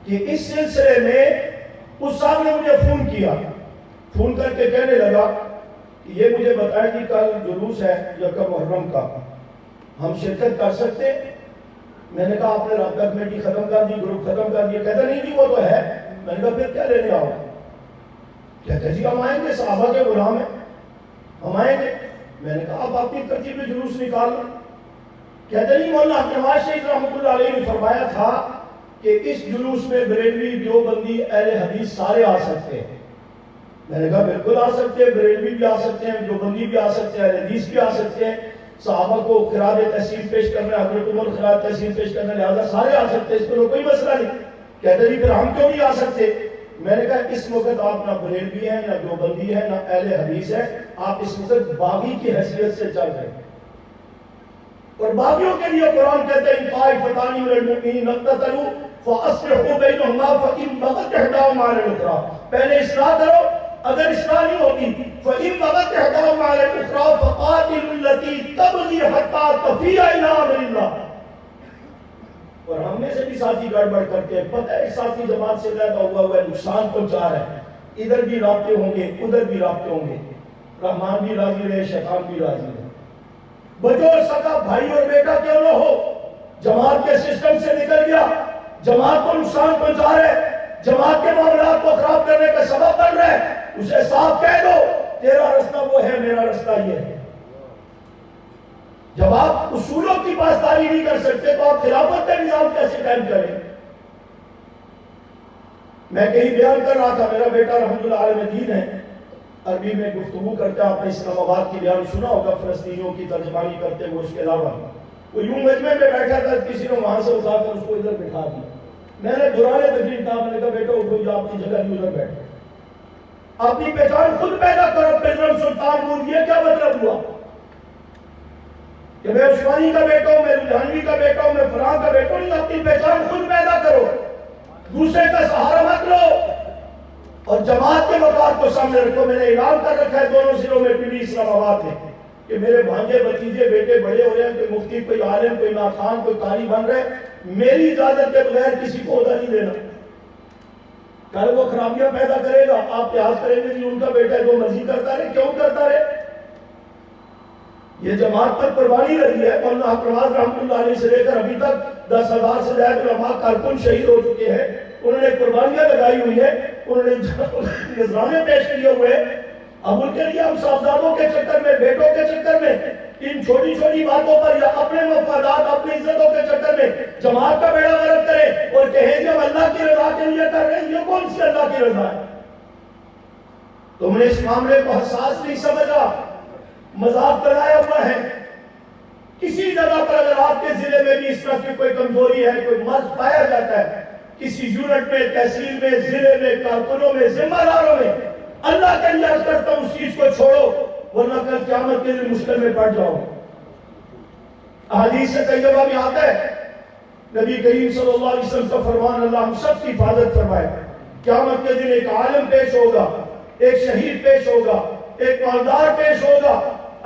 کہ اس سلسلے میں اس صاحب نے مجھے فون کر کے کہنے لگا کہ یہ مجھے بتائیں کہ کل جلوس ہے یکم محرم کا، ہم شرکت کر سکتے؟ میں نے کہا آپ نے رابطہ کمیٹی ختم کر دی، گروپ ختم کر دیا؟ کہتا نہیں جی وہ تو ہے۔ میں نے کہا پھر کیا لینے آؤ؟ کہتے جی ہم آئیں گے، صحابہ کے غلام ہیں، ہم آئیں گے۔ میں نے کہا آپ اپنی ترتیب میں جلوس نکال لیں۔ کہتے نہیں مولانا نواز شریف رحمۃ اللہ علیہ نے فرمایا تھا کہ اس جلوس میں بریلوی، دیوبندی، اہل حدیث سارے آ سکتے ہیں۔ میں نے کہا بالکل آ سکتے ہیں، بریلوی بھی آ سکتے ہیں، دیوبندی بھی آ سکتے ہیں، اہل حدیث بھی آ سکتے ہیں، صحابہ کو خراج تحسین پیش کرنا، حضرت عمر خراج تحسین پیش کرنا، لہذا سارے آ سکتے ہیں، اس پر کوئی مسئلہ نہیں۔ کہتے جی پھر ہم کیوں نہیں آ سکتے؟ میں نے کہا اس وقت آپ نہ بریلوی ہیں، نہ دیوبندی ہے، نہ اہل حدیث ہے، آپ اس وقت باغی کی حیثیت سے چل رہے ہیں، اور باغیوں کے لیے قرآن کہتے ہیں طائفتان من المؤمنین اقتتلوا فاصلحوا بینہما فإن بغت احداہما علی الأخری، پہلے اصلاح کرو، اگر اصلاح نہیں ہوتی فإن بغت احداہما علی الأخری فقاتلوا التي تبغي حتى تفیء إلی أمر اللہ۔ اور ہم میں سے بھی ساتھی گڑبڑ کرتے ہیں، پتہ ہے ساتھی جماعت سے پیدا ہوا ہے، نقصان پہنچا رہا ہے، ادھر بھی رابطے ہوں گے، ادھر بھی رابطے ہوں گے، رحمان بھی راضی رہے، شیطان بھی راضی رہے۔ بچو سکا بھائی اور بیٹا کیوں نہ ہو، جماعت کے سسٹم سے نکل گیا، جماعت کو نقصان پہنچا رہے، جماعت کے معاملات کو خراب کرنے کا سبب بن رہے، اسے صاف کہہ دو تیرا رستہ وہ ہے، میرا رستہ یہ ہے۔ جب آپ اصولوں کی پاسداری نہیں کر سکتے تو آپ خلافت کا نظام کیسے قائم کریں؟ میں کہیں بیان کر رہا تھا، میرا بیٹا رحمۃ اللہ علیہ دین ہے، عربی میں گفتگو کرتا ہے، آپ نے اسلام آباد کی بیان سنا ہوگا، فلسطینیوں کی ترجمانی کرتے ہوئے، اس کے علاوہ وہ یوں مجمع میں بیٹھا تھا، کسی نے وہاں سے اٹھا کر اس کو ادھر بٹھا دیا۔ میں نے دوران تقریر کہا، میں نے کہا بیٹا اٹھو، جو آپ کی جگہ نہیں ادھر بیٹھو، اپنی پہچان خود پیدا کرو۔ پرزم سلطان بود، یہ کیا مطلب ہوا کہ میں عثمانی کا بیٹا ہوں، میں لدھیانوی کا بیٹا ہوں، میں فلاں کا بیٹا ہوں؟ نہیں، اپنی پہچان خود پیدا کرو، دوسرے کا سہارا مت لو، اور جماعت کے مقام کو سامنے رکھو۔ میں نے اعلان کر رکھا ہے دونوں ضلعوں میں، پنڈی اسلام آباد میں، کہ میرے بھانجے بھتیجے بیٹے بڑے ہو رہے ہیں، کوئی مفتی، کوئی عالم، کوئی ناخوان، کوئی قاری بن رہے، میری اجازت کے بغیر کسی کو عہدہ نہیں دینا۔ کل وہ خرابیاں پیدا کرے گا، آپ لحاظ کریں گے کہ ان کا بیٹا جو مرضی کرتا رہے، کیوں کرتا رہے؟ یہ جماعت پر قربانی رہی ہے، مولانا حکمراز رحمۃ اللہ علیہ سے لے کر ابھی تک 10,000 سے زیادہ علماء کارکن شہید ہو چکے ہیں، انہوں نے قربانیاں لگائی ہوئی ہیں، انہوں نے نذرانے پیش کیے ہوئے۔ اب ان کے لیے ہم صاحبزادوں کے چکر میں، بیٹوں کے چکر میں، ان چھوٹی چھوٹی باتوں پر یا اپنے مفادات، اپنی عزتوں کے چکر میں جماعت کا بیڑا غرق کریں اور کہیں کہ ہم اللہ کی رضا کے لیے کر رہے ہیں، یہ کون سی اللہ کی رضا ہے؟ تم نے اس معاملے کو حساس نہیں سمجھا، مذاق بنایا ہوا ہے۔ کسی جگہ پر اگر آپ کے ضلع میں بھی اس طرح کی کوئی کمزوری ہے، کوئی مرض پایا جاتا ہے، کسی یونٹ میں، تحصیل میں، ضلع میں، کارکنوں میں، ذمہ داروں میں، اللہ کے لیے عرض کرتا ہوں اس چیز کو چھوڑو، ورنہ کل قیامت کے لیے مشکل میں پڑ جاؤ۔ احادیث طیبہ میں آتا ہے، نبی کریم صلی اللہ علیہ وسلم کا فرمان، اللہ ہم سب کی حفاظت فرمائے، قیامت کے دن ایک عالم پیش ہوگا، ایک شہید پیش ہوگا، ایک مالدار پیش ہوگا،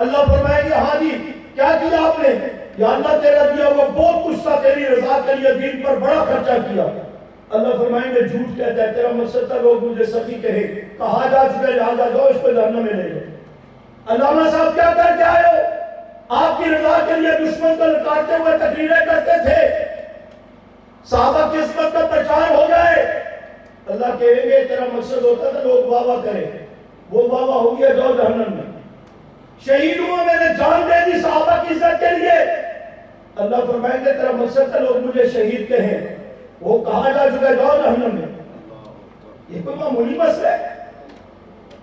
اللہ فرمائے گا ہاں جی کیا کیا آپ نے؟ یا اللہ تیرا دیا ہوا بہت کچھ تھا، تیری رضا کے لیے دین پر بڑا خرچہ کیا۔ اللہ فرمائیں گے جھوٹ کہتا ہے، تیرا مقصد تھا لوگ مجھے سخی کہے، کہا جا چکا ہے، لہذا جاؤ اس کو جہنم میں لے جاؤ۔ علامہ صاحب کیا کر کے آئے ہو؟ آپ کی رضا کے لیے دشمن کو لٹاتے ہوئے تقریریں کرتے تھے، صحابہ کی عصمت کا پرچار ہو جائے، اللہ کہیں گے تیرا مقصد ہوتا تھا لوگ واہ واہ کریں، وہ واہ واہ ہو گیا جاؤ جہنم میں۔ شہید ہوا میں نے جان دے دی صحابہ کی عزت کے لیے، اللہ فرمائیں گے تیرا مقصد تھا لوگ مجھے شہید کہیں، وہ کہا جا چکا جاؤ جہنم میں۔ یہ کوئی معمولی مسئلہ ہے؟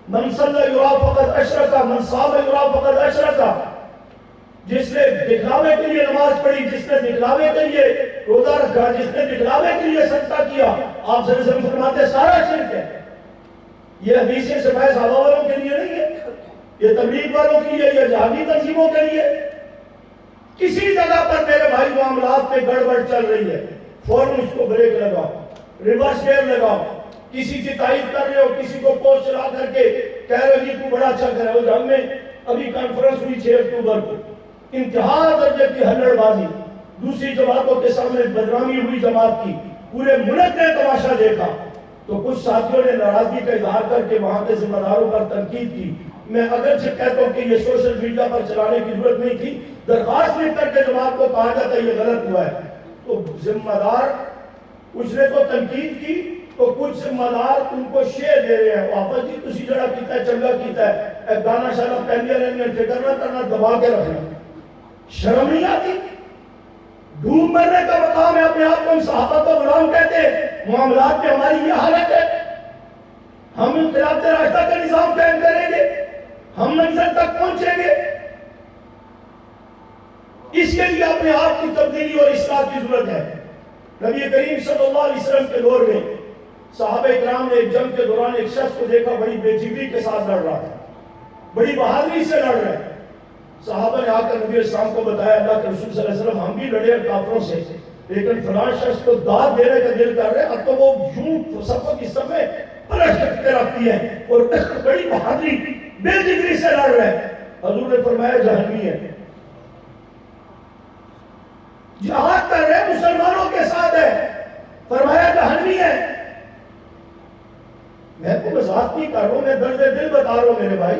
من صلی یرا فقد اشرکا، من صام یرا فقد اشرکا، جس نے دکھلاوے کے لیے نماز پڑھی، جس نے دکھلاوے کے لیے روزہ رکھا، جس نے دکھلاوے کے لیے صدقہ کیا، آپ صلی اللہ علیہ وسلم فرماتے سارا شرک ہے۔ یہ حدیثیں صفحہ صحابہ والوں کے لیے نہیں ہے، یہ تبلیغ والوں کے لیے، یہ جہادی تنظیموں کے لیے۔ کسی جگہ پر میرے بھائی معاملات میں گڑبڑ چل رہی ہے، فوراً اس کو بریک لگاؤ، ریورس گیئر لگاؤ۔ کسی کی تائید کر رہے ہو، کسی کو پوسٹ چلا کر کے کہہ رہے ہو جی تو بڑا اچھا کر رہے ہو، ہم میں ابھی کانفرنس ہوئی 6 اکتوبر کو، انتہا درجے کی ہلڑ بازی، دوسری جماعتوں کے سامنے بدنامی ہوئی جماعت کی، پورے ملک نے تماشا دیکھا، تو کچھ ساتھیوں نے ناراضگی کا اظہار کر کے وہاں کے ذمہ داروں پر تنقید کی۔ میں اگرچہ کہتا ہوں کہ یہ سوشل میڈیا پر چلانے کی ضرورت نہیں تھی، درخواست لکھ کر کے جماعت کو کہا جاتا ہے یہ غلط ہوا ہے، تو ذمہ دار اس نے تو تنقید کی، تو کچھ ذمہ دار ان کو شیئر دے رہے ہیں، واپس جی تسی جڑا کیتا ہے چنگا کیتا ہے، ایک گانا شانا پہنیا رہنے فکر نہ کرنا، دبا کے رکھنا۔ شرم نہیں آتی؟ ڈوب مرنے کا مقام ہے، اپنے آپ کو ہم صحابہ کو غلام کہتے ہیں، معاملات میں ہماری یہ حالت ہے، ہم انقلاب راستہ کا نظام قائم کریں گے، ہم منزل تک پہنچیں گے؟ اس کے لیے اپنے آپ کی تبدیلی اور اصلاح کی ضرورت ہے۔ نبی کریم صلی اللہ علیہ وسلم کے دور میں صحابہ اکرام نے ایک جنگ کے دوران ایک شخص کو دیکھا بڑی بے جگری کے ساتھ لڑ رہا تھا، بڑی بہادری سے لڑ رہا ہے۔ صحابہ نے آ کر نبی اسلام کو بتایا اللہ کے رسول صلی اللہ علیہ وسلم ہم بھی لڑے ہیں کافروں سے، لیکن فلاں شخص کو داد دینے کا دل کر رہے ہیں، اب تو وہ یوں صفوں کی صفیں پلٹ کے رکھتی ہے اور بڑی بہادری بے جگری سے لڑ رہے ہیں۔ حضور نے فرمایا جہنمی ہے، جہاد کر رہے مسلمانوں کے ساتھ ہے، فرمایا جہنمی ہے۔ میں کو مذاق نہیں کر رہا ہوں، میں درد دل بتا رہا ہوں میرے بھائی،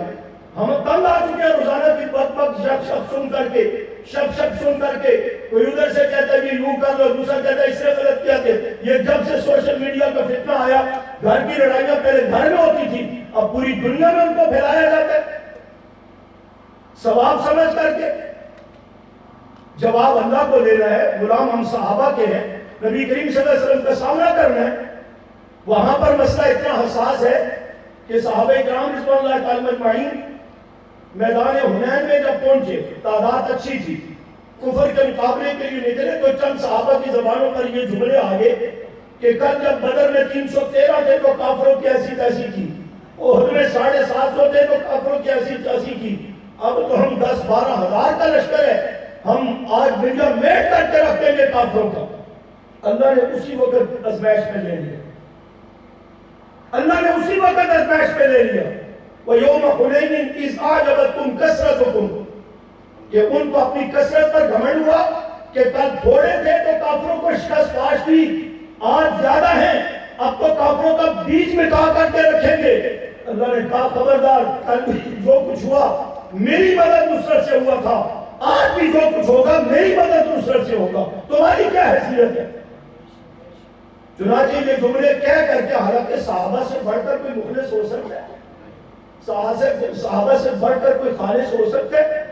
ہم تنگ آ چکے ہیں روزانہ کی بک بک شب شب سن کر کے، شب شب سن کر کے، کوئی ادھر سے کہتا ہے یہ یوں کر لو، دوسرا کہتا ہے اس سے غلط کیا تھے۔ یہ جب سے سوشل میڈیا کا فتنہ آیا، گھر کی لڑائیاں پہلے گھر میں ہوتی تھی، اب پوری دنیا میں ان کو پھیلایا جاتا ہے ثواب سمجھ کر کے۔ جواب اللہ کو دینا ہے، غلام ہم صحابہ کے ہیں، نبی کریم صلی اللہ علیہ وسلم کا سامنا کرنا ہے۔ وہاں پر مسئلہ اتنا حساس ہے کہ صحابہ کرام رضوان اللہ تعالی اجمعین میدان حنین میں جب پہنچے، تعداد اچھی تھی، کفر کے مقابلے کے لیے نکلے، تو چند صحابہ کی زبانوں پر یہ جملے آگے کہ کل جب بدر میں 313 تھے تو کافروں کی ایسی تیسی کی، احد میں 750 تھے تو کافروں کی ایسی تیسی کی، اب تو ہم 10-12 ہزار کا لشکر ہے، ہم آج میڈیا میٹ کر کے رکھ دیں گے کافروں کا۔ اللہ نے اسی وقت ازمائش میں لے لیا، اللہ نے اسی وقت ازمائش میں لے لیا۔ وَيَوْمَ حُنَيْنٍ إِذْ أَعْجَبَتْكُمْ كَثْرَتُكُمْ، کہ ان کو اپنی کثرت پر گھمنڈ ہوا کہ کل تھوڑے تھے تو کافروں کو شکست پاش دی، آج زیادہ ہیں، اب تو کافروں کا بیچ میں کہا کر کے رکھیں گے۔ اللہ نے کہا خبردار، کل جو کچھ ہوا میری مدد نصرت سے ہوا تھا، آج بھی جو کچھ ہوگا میری مدد نصرت سے ہوگا، تمہاری کیا حیثیت ہے؟ چنانچہ یہ جملے کہہ کر کے، حالانکہ صحابہ سے بڑھ کر کوئی مخلص ہو سکتا ہے، صحابہ سے بڑھ کر کوئی خالص ہو سکتا ہے،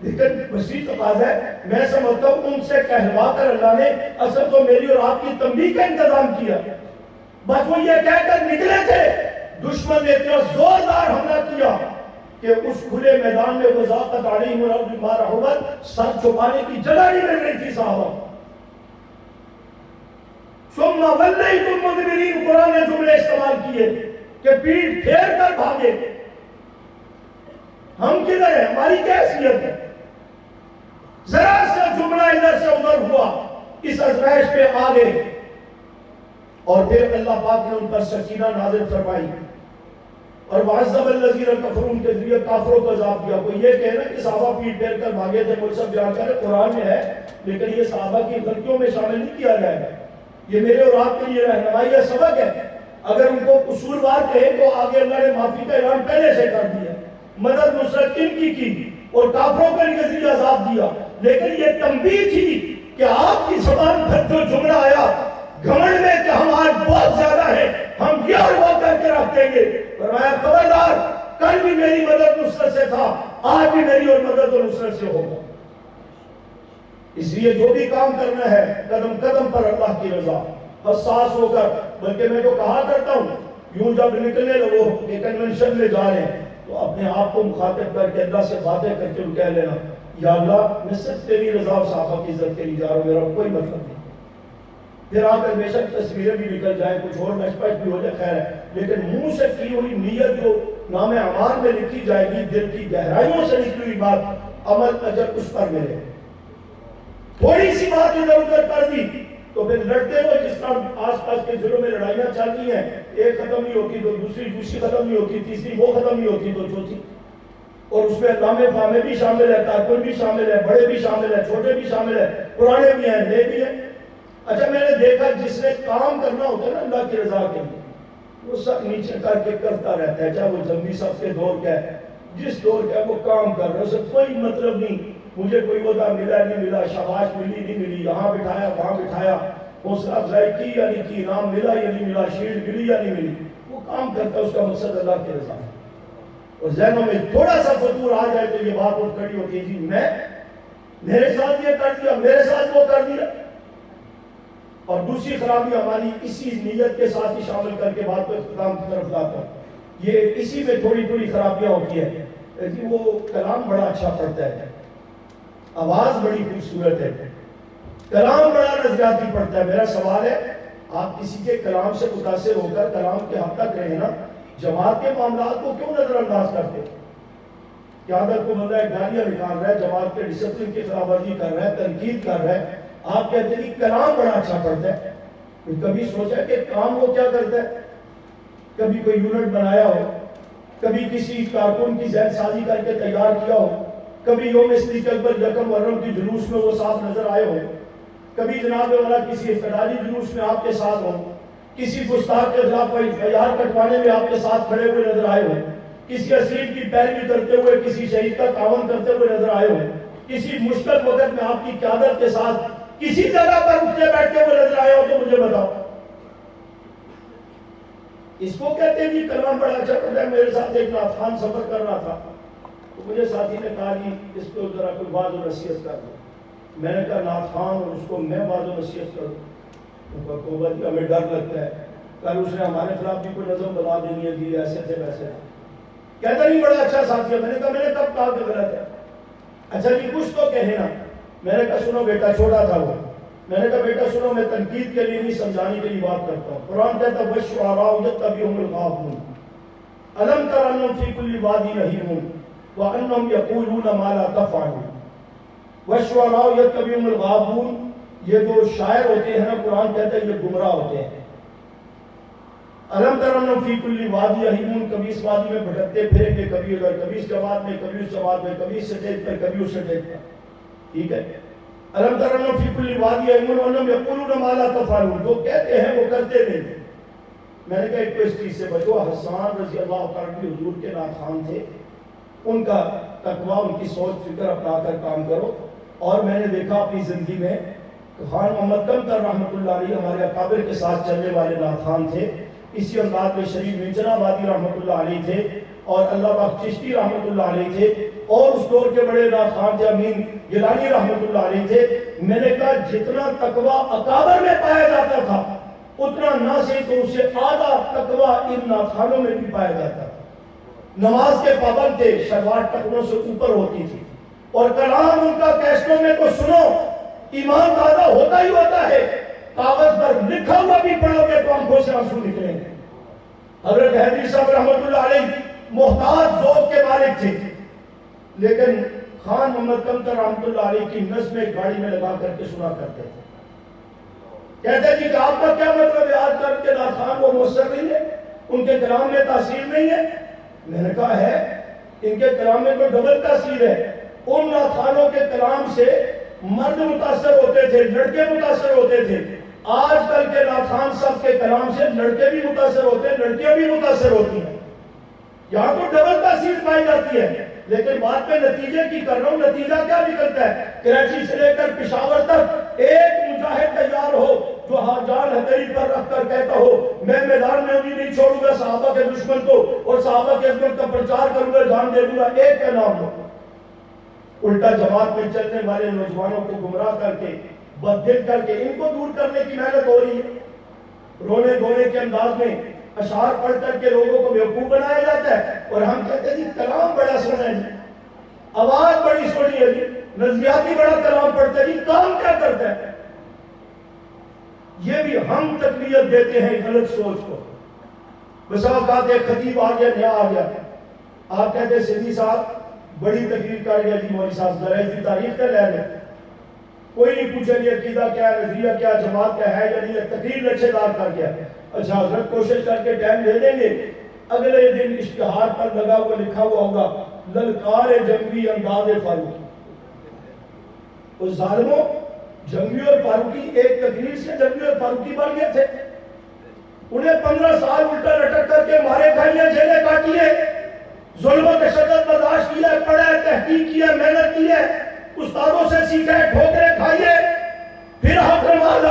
لیکن وسیع تقاضا ہے۔ میں سمجھتا ہوں ان سے کہلوا کر اللہ نے اصل تو میری اور آپ کی تنبیہ کا انتظام کیا، بس وہ یہ کہہ کر نکلے تھے، دشمن نے اتنا زوردار حملہ کیا کہ اس کھلے میدان میں وضاقت علیہم الارض بما رحبت، سر چھپانے کی جگہ نہیں مل رہی تھی صحابہ۔ ثم ولیتم مدبرین، قرآن نے جملے استعمال کیے کہ پیٹھ پھیر کر بھاگے۔ ہم کدھر ہیں؟ ہماری کیا حیثیت ہے؟ ذرا سا جملہ ادھر سے ادھر ہوا، اس ازمائش پہ آ گئے، اور پھر اللہ پاک نے ان پر سکینہ نازل فرمائی، اور وَعَذَّبَ الَّذِينَ كَفَرُوا کے ذریعے کافروں کو عذاب دیا۔ کوئی یہ کہنا کہ صحابہ پیٹ پھیر کر بھاگے تھے، مجھ سب بیان کرے، قرآن میں ہے، لیکن یہ صحابہ کی غلطیوں میں شامل نہیں کیا جائے گا، یہ میرے اور آپ کے لیے رہنمائی یا سبق ہے۔ اگر ان کو قصوروار کہیں تو آگے اللہ نے معافی کا اعلان پہلے سے کر دیا، مدد نصرت ان کی اور کافروں کو ان کے ذریعے عذاب دیا، لیکن یہ تنبیہ تھی کہ آپ کی زبان پر جو جملہ آیا گھمنڈ میں کہ ہم آج بہت زیادہ ہیں، ہم یہ اور وہ کر کے رکھ دیں گے۔ فرمایا خبردار، کل بھی میری مدد نصرت سے تھا، آج بھی میری اور مدد و نصرت سے ہوگا۔ اس لیے جو بھی کام کرنا ہے قدم قدم پر اللہ کی رضا، حساس ہو کر۔ بلکہ میں تو کہا کرتا ہوں، یوں جب نکلنے لگو کہ کنونشن میں جا رہے ہیں تو اپنے آپ کو مخاطب کر کے اللہ سے باتیں کر کے کہہ لینا، یا اللہ میں صرف تیری رضا و صحابہ کی عزت کے لیے جا رہا ہوں، میرا کوئی مطلب نہیں۔ پھر آ کر بے شک تصویریں بھی نکل جائیں، کچھ اور نش پش بھی ہو جائے، خیر ہے، لیکن منہ سے کی ہوئی نیت جو نام اعمال میں لکھی جائے گی، دل کی گہرائیوں سے نکلی ہوئی بات، عمل اجر اس پر ملے۔ تھوڑی سی بات ادھر ادھر کر دی تو پھر لڑتے ہو، جس طرح آس پاس کے ضلعوں میں لڑائیاں چل رہی ہیں، ایک ختم نہیں ہوتی تو دوسری ختم نہیں ہوتی، تیسری وہ ختم نہیں ہوتی تو چوتھی، اور اس میں لامے فامے بھی شامل ہے، کارکن بھی شامل ہے، بڑے بھی شامل ہیں، چھوٹے بھی شامل ہیں، پرانے بھی ہیں، نئے بھی ہیں۔ اچھا میں نے دیکھا جس نے کام کرنا ہوتا ہے نا اللہ کی رضا کے لیے، وہ سب نیچے کر کے کرتا رہتا ہے، چاہے وہ جنگی صف کے دور کا ہے، جس دور کا ہے وہ کام کر رہا ہے، اسے کوئی مطلب نہیں مجھے کوئی عہدہ ملا نہیں ملا، شاباش ملی نہیں ملی، یہاں بٹھایا وہاں بٹھایا، حوصلہ افزائی کی یا نہیں کی، انعام ملا یا نہیں ملا، شیلڈ ملی یا نہیں ملی، وہ کام کرتا ہے، اس کا مقصد اللہ کی رضا ہے۔ اور ذہنوں میں تھوڑا سا فتور آ جائے تو یہ بات اٹھ کھڑی ہوتی ہے، جی میں میرے ساتھ یہ کر دیا، میرے ساتھ وہ کر دیا۔ اور دوسری خرابی ہماری اسی نیت کے ساتھ ہی شامل کر کے بات کو اختتام کی طرف لاتا ہے، یہ اسی میں تھوڑی تھوڑی خرابیاں ہوتی ہیں کہ وہ کلام بڑا اچھا پڑھتا ہے، آواز بڑی خوبصورت ہے، کلام بڑا نظریاتی پڑھتا ہے۔ میرا سوال ہے، آپ کسی کے کلام سے متاثر ہو کر کلام کے حد تک رہے نا، جماعت کے معاملات کو کیوں نظر انداز کرتے؟ قیادت کو بندہ گالیاں نکال رہا ہے، جماعت کے ڈسپلن کی خلاف ورزی کر رہا ہے، تنقید کر رہا ہے، آپ کہتے ہیں کہ کلام بڑا اچھا پڑھتا ہے۔ کبھی سوچا کہ کام وہ کیا کرتا ہے؟ کبھی کوئی یونٹ بنایا ہو، کبھی کسی کارکن کی ذہن سازی کر کے تیار کیا ہو، کبھی یوم استقلال پر یکم محرم کی جلوس میں وہ صاف نظر آئے ہو، کبھی جناب والا کسی افتخاری جلوس میں آپ کے ساتھ ہو، کسی گستاخ کے خلاف FIR کٹوانے میں آپ کے ساتھ کھڑے ہوئے نظر آئے ہو، کسی اسیر کی پیروی کرتے ہوئے کسی شہید کا تعاون کرتے ہوئے نظر آئے ہو، کسی مشکل وقت میں آپ کی قیادت کے ساتھ کسی جگہ پر اٹھتے بیٹھتے ہوئے نظر آئے ہو تو مجھے بتاؤ۔ اس کو کہتے ہیں کہ کلام بڑا اچھا پڑھتا ہے۔ میرے ساتھ ایک نعت خوان سفر کر رہا تھا تو مجھے ساتھی نے کہا کہ اس کو ذرا کوئی واضح و نصیحت کر دو۔ میں نے کہا نعت خوان اور اس کو میں واضح و نصیحت کروں؟ کوبا جی ہمیں ڈر لگتا ہے، کل اس نے ہمارے خلاف بھی کوئی نظم بنا دینی ہے، دی ایسے تھے ویسے تھے۔ کہتا نہیں بڑا اچھا ساتھی ہے۔ میں نے کہا میں نے کب کہا کہ غلط ہے؟ اچھا جی کچھ تو کہے نا۔ میں نے کہا سنو بیٹا، چھوٹا تھا وہ، میں نے کہا بیٹا سنو، میں تنقید کے لیے نہیں سمجھانے کے لیے بات کرتا ہوں۔ قرآن کہتا ہے وَالشُّعَرَاءُ يَتَّبِعُهُمُ الْغَاوُونَ أَلَمْ تَرَ أَنَّهُمْ فِي كُلِّ وَادٍ يَهِيمُونَ وَأَنَّهُمْ يَقُولُونَ مَا لَا تَفْعَلُونَ۔ وَالشُّعَرَاءُ يَتَّبِعُهُمُ الْغَاوُونَ، یہ جو شاعر ہوتے ہیں نا، قرآن کہتا ہے یہ گمراہ ہوتے ہیں۔ أَلَمْ تَرَ أَنَّهُمْ فِي كُلِّ وَادٍ يَهِيمُونَ، کبھی اس وادی میں بھٹکتے پھریں گے، کبھی ادھر، کبھی اس جماعت میں، کبھی اس جماعت میں، کبھی اس سٹیج پر، کبھی اس سٹیج پر، ٹھیک ہے۔ أَلَمْ تَرَ أَنَّهُمْ فِي كُلِّ وَادٍ يَهِيمُونَ وَأَنَّهُمْ يَقُولُونَ مَا لَا تَفْعَلُونَ، جو کہتے ہیں وہ کرتے نہیں۔ میں نے کہا ایک تو اس چیز سے بچو۔ حسان رضی اللہ تعالیٰ عنہ حضور کے نعت خوان تھے، ان کا تقویٰ، ان کی سوچ فکر اپنا کر کام کرو۔ اور میں نے دیکھا اپنی زندگی میں خان محمد کمتر رحمۃ اللہ علیہ ہمارے اکابر کے ساتھ چلنے والے نعت خوان تھے، اسی انداز میں شریف میچنا آبادی رحمۃ اللہ علیہ تھے، اور اللہ بخش چشتی رحمۃ اللہ علیہ تھے، اور اس دور کے بڑے نعت خوان تھے امین گیلانی رحمۃ اللہ علیہ تھے۔ میں نے کہا جتنا تقویٰ اکابر میں پایا جاتا تھا اتنا نہ سے تو اس سے آدھا تقویٰ ان نعت خوانوں میں بھی پایا جاتا تھا۔ نماز کے پابند تھے، شلوار ٹخنوں سے اوپر ہوتی تھی، اور کلام ان کا کیسٹوں میں تو سنو ایمان تازہ ہوتا ہی ہوتا ہے، کاغذ پر لکھا ہوا بھی پڑھو گے تو آنکھوں سے آنسو نکلیں گے۔ حضرت حیدری صاحب رحمۃ اللہ علیہ محتاط ذوق کے مالک تھے، لیکن خان محمد کمتر رحمۃ اللہ علیہ کی نظمیں گاڑی میں لگا کر کے سنا کرتے تھے۔ کہتے جی کہ آپ کا کیا مطلب ہے آج کل کے نعت خوان وہ مؤثر نہیں ہے، ان کے کلام میں تاثیر نہیں ہے؟ میں نے کہا ہے، ان کے کلام میں تو ڈبل تاثیر ہے۔ ان نعت خوانوں کے کلام سے مرد متاثر ہوتے تھے، لڑکے متاثر ہوتے تھے۔ آج کل کے نعت خوان سب کے کلام سے لڑکے بھی متاثر ہوتے ہیں، لڑکیاں بھی متاثر ہوتی ہیں۔ یہاں تو ڈبل تاثیر پائی جاتی ہے۔ لیکن بات میں نتیجے کی کر رہا ہوں. نتیجہ کیا نکلتا ہے؟ کراچی سے لے کر پشاور تک ایک مجاہد تیار ہو جو جان ہتھیلی پر رکھ کر کہتا ہو میں میدان میں بھی نہیں چھوڑوں گا صحابہ کے دشمن کو اور صحابہ کے عظمت کا پرچار کروں گا، جان دے دوں گا. ایک کا نام ہو. الٹا جماعت میں چلنے والے نوجوانوں کو گمراہ کر کے بددل کر کے ان کو دور کرنے کی محنت ہو رہی ہے. رونے دھونے کے انداز میں اشعار پڑھ کر کے لوگوں کو بیوقوف بنایا جاتا ہے اور ہم کہتے ہیں جی کلام بڑا سنا ہے جی، آواز بڑی سنی ہے جی، نظریاتی بڑا کلام پڑھتا ہے جی، کام کیا کرتا ہے؟ یہ بھی ہم تقویت دیتے ہیں غلط سوچ کو. بسا اوقات ایک خطیب آ گیا، نیا آ گیا، آپ کہتے ہیں سیدھی صاحب بڑی تقریر کر گیا جی مولوی صاحب ذرا اس کی تاریخ کا لے لیں. کوئی نہیں پوچھے گی عقیدہ کیا ہے، نظریہ کیا، جماعت کا ہے یا نہیں ہے، تقریر اچھے دار کر گیا. اچھا حضرت کوشش کر کے ٹائم دے دیں گے. اگلے دن اشتہار پر لگا ہوا لکھا ہوا ہوگا للکار جنگی انداز فاروقی. اس ظالموں جنگی اور فاروقی ایک تقریر سے جنگی اور فاروقی بن گئے تھے. انہیں 15 سال الٹا لٹک کر کے مارے کھائیے، جیلیں کاٹی ہے، ظلم و تشدد برداشت کیا ہے، پڑھا ہے، تحقیق کی ہے، محنت کی ہے، استادوں سے سیکھا ہے، ٹھوکریں کھائیے، پھر حکرماز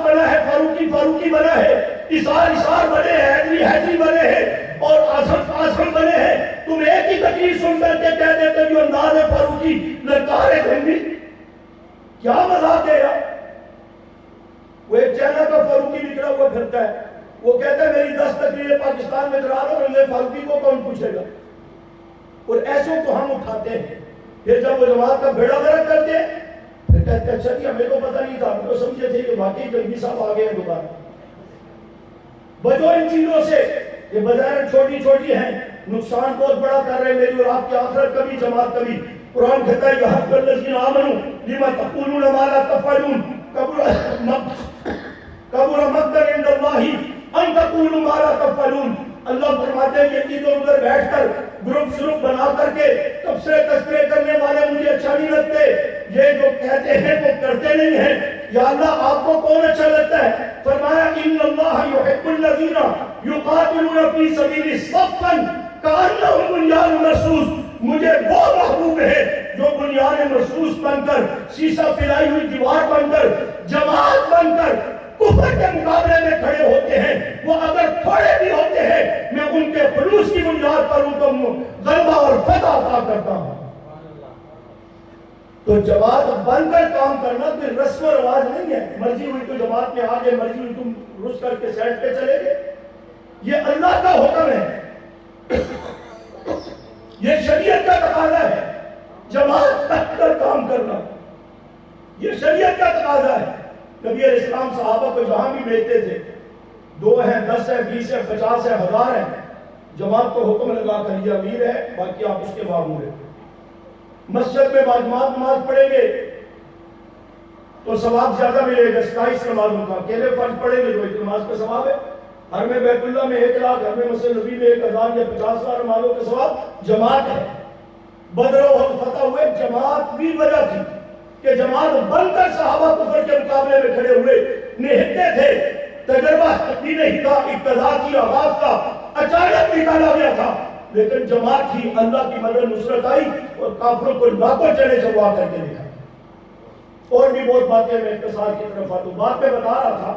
بنا ہے، فاروقی بنا ہے، اسار بنے ہیں، حیدری بنے ہیں اور آزم بنے ہیں. تم ایک ہی تقریر سن کر کے کہہ دیتے جو انداز فاروقی للکار جنگی. کیا مذاق ہے یار؟ وہ ایک چائنا کا فاروقی نکلا ہوا پھرتا ہے، وہ کہتا ہے میری 10 تقریریں پاکستان میں کرا دو، رنگے فاروقی کو کون پوچھے گا؟ اور ایسوں کو ہم اٹھاتے ہیں. پھر جب وہ جماعت کا بیڑا غرق کرتے ہیں پھر کہتے ہیں اچھا جی ہمیں تو پتہ نہیں تھا، ہم تو سمجھے تھے کہ واقعی جنگی صاحب آ گئے ہیں دوبارہ. بچو ان چیزوں سے، یہ بظاہر چھوٹی چھوٹی ہیں، نقصان بہت بڑا کر رہے ہیں میری اور آپ کی آخرت کبھی جماعت کبھی. قرآن کہتا ہے یا حق الذین آمنوا لما تقولون ما لا تفعلون کبر مقتا عند اللہ ان تقولوا ما لا تفعلون. اللہ فرماتے ہیں یہ ادھر ادھر بیٹھ کر گروپ بنا کر کے تذکرے کرنے والے مجھے اچھا نہیں لگتے، یہ جو کہتے ہیں وہ کرتے نہیں ہیں. یا اللہ آپ کو کون اچھا لگتا ہے؟ فرمایا ان اللہ یحب الذین یقاتلون فی سبیلہ صفا کأنہم بنیان مرصوص. مجھے وہ محبوب ہے جو بنیان مرصوص بن کر، شیشہ پلائی ہوئی دیوار بن کر، جماعت بن کر کفر کے مقابلے میں کھڑے ہوتے ہیں. وہ اگر تھوڑے بھی ہوتے ہیں میں ان کے خلوص کی بنیاد پر ان کو غلبہ اور فتح عطا کرتا ہوں. تو جماعت بن کر کام کرنا کوئی رسم و رواج نہیں ہے. مرضی ہوئی تو جماعت میں آ گئے، مرضی ہوئی تم رس کر کے سیٹ پہ چلے گئے. یہ اللہ کا حکم ہے، یہ شریعت کا تقاضا ہے. جماعت بن کر کام کرنا یہ شریعت کا تقاضا ہے. نبی علیہ السلام صحابہ کو جہاں بھی بھیجتے تھے، 2 ہیں، 10 ہیں، 20 ہیں، 50 ہیں، 1000 ہیں، جماعت کو حکم لگا کر یہ امیر ہے باقی آپ اس کے مامور ہیں. مسجد میں باجماعت نماز پڑھیں گے تو ثواب زیادہ ملے گا 27 نمازوں کا. اکیلے فرض پڑھیں گے تو ایک نماز کا ثواب ہے. ہر میں بیت اللہ میں 1 لاکھ، ہر میں مسجد نبی میں 1000 یا 50,000 نمازوں کا ثواب جماعت ہے. بدر و احد فتح ہوئے جماعت بھی وجہ تھی کہ جماعت بن کر صحابہ کفر کے مقابلے میں کھڑے ہوئے. نہتے تھے، تجربہ بھی نہیں تھا، ابتدا کی آغاز کا اچانک نکالا گیا تھا، لیکن جماعت تھی، اللہ کی مدد نصرت آئی اور کافروں کو لاکھوں چلے چلوا کر کے دکھا. اور بھی بہت باتیں میں اختصار کی طرف آتا ہوں. بات میں بتا رہا تھا،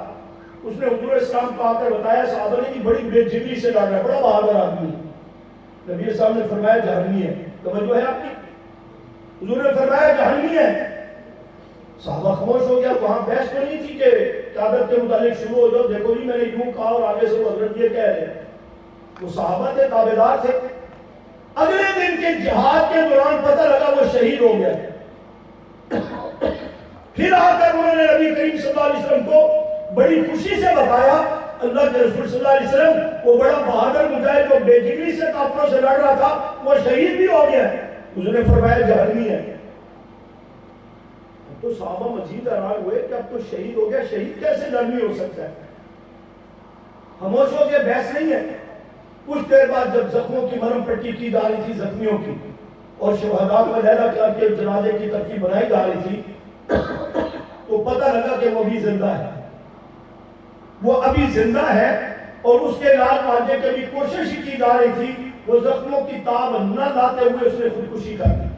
اس نے حضور اسلام کو آ کر بتایا صحابہ نے کہ بڑی بے جگری سے لڑ رہا ہے، بڑا بہادر آدمی ہے. نبی صاحب نے فرمایا جہنمی ہے. توجہ ہے آپ کی؟ حضور نے فرمایا جہنمی ہے. صحابہ خاموش ہو گیا. وہاں بحث تو نہیں تھی کہ قیادت کے متعلق شروع ہو جاؤ، دیکھو جی میں نے یوں کہا اور آگے سے وہ حضرت یہ کہہ رہے ہیں. وہ صحابہ تھے، تابعدار تھے. اگلے دن کے جہاد کے دوران پتہ لگا وہ شہید ہو گیا. پھر آ کر انہوں نے نبی کریم صلی اللہ علیہ وسلم کو بڑی خوشی سے بتایا اللہ کے رسول صلی اللہ علیہ وسلم وہ بڑا بہادر مجاہد جو بے جگری سے کافروں سے لڑ رہا تھا وہ شہید بھی ہو گیا. حضور نے فرمایا جہنمی ہے. تو صحابہ مزید حیران ہوئے کہ اب تو شہید ہو گیا، شہید کیسے جہنمی ہو سکتا ہے؟ خاموش ہو گئے، بحث نہیں ہے. کچھ دیر بعد جب زخموں کی مرہم پٹی کی جا رہی تھی زخمیوں کی اور شہداء کو علیحدہ کر کے جنازے کی ترتیب بنائی جا رہی تھی تو پتہ لگا کہ وہ ابھی زندہ ہے. وہ ابھی زندہ ہے اور اس کے علاج معالجے کے بھی کوشش کی جا رہی تھی وہ زخموں کی تاب نہ لاتے ہوئے اس نے خودکشی کر دی۔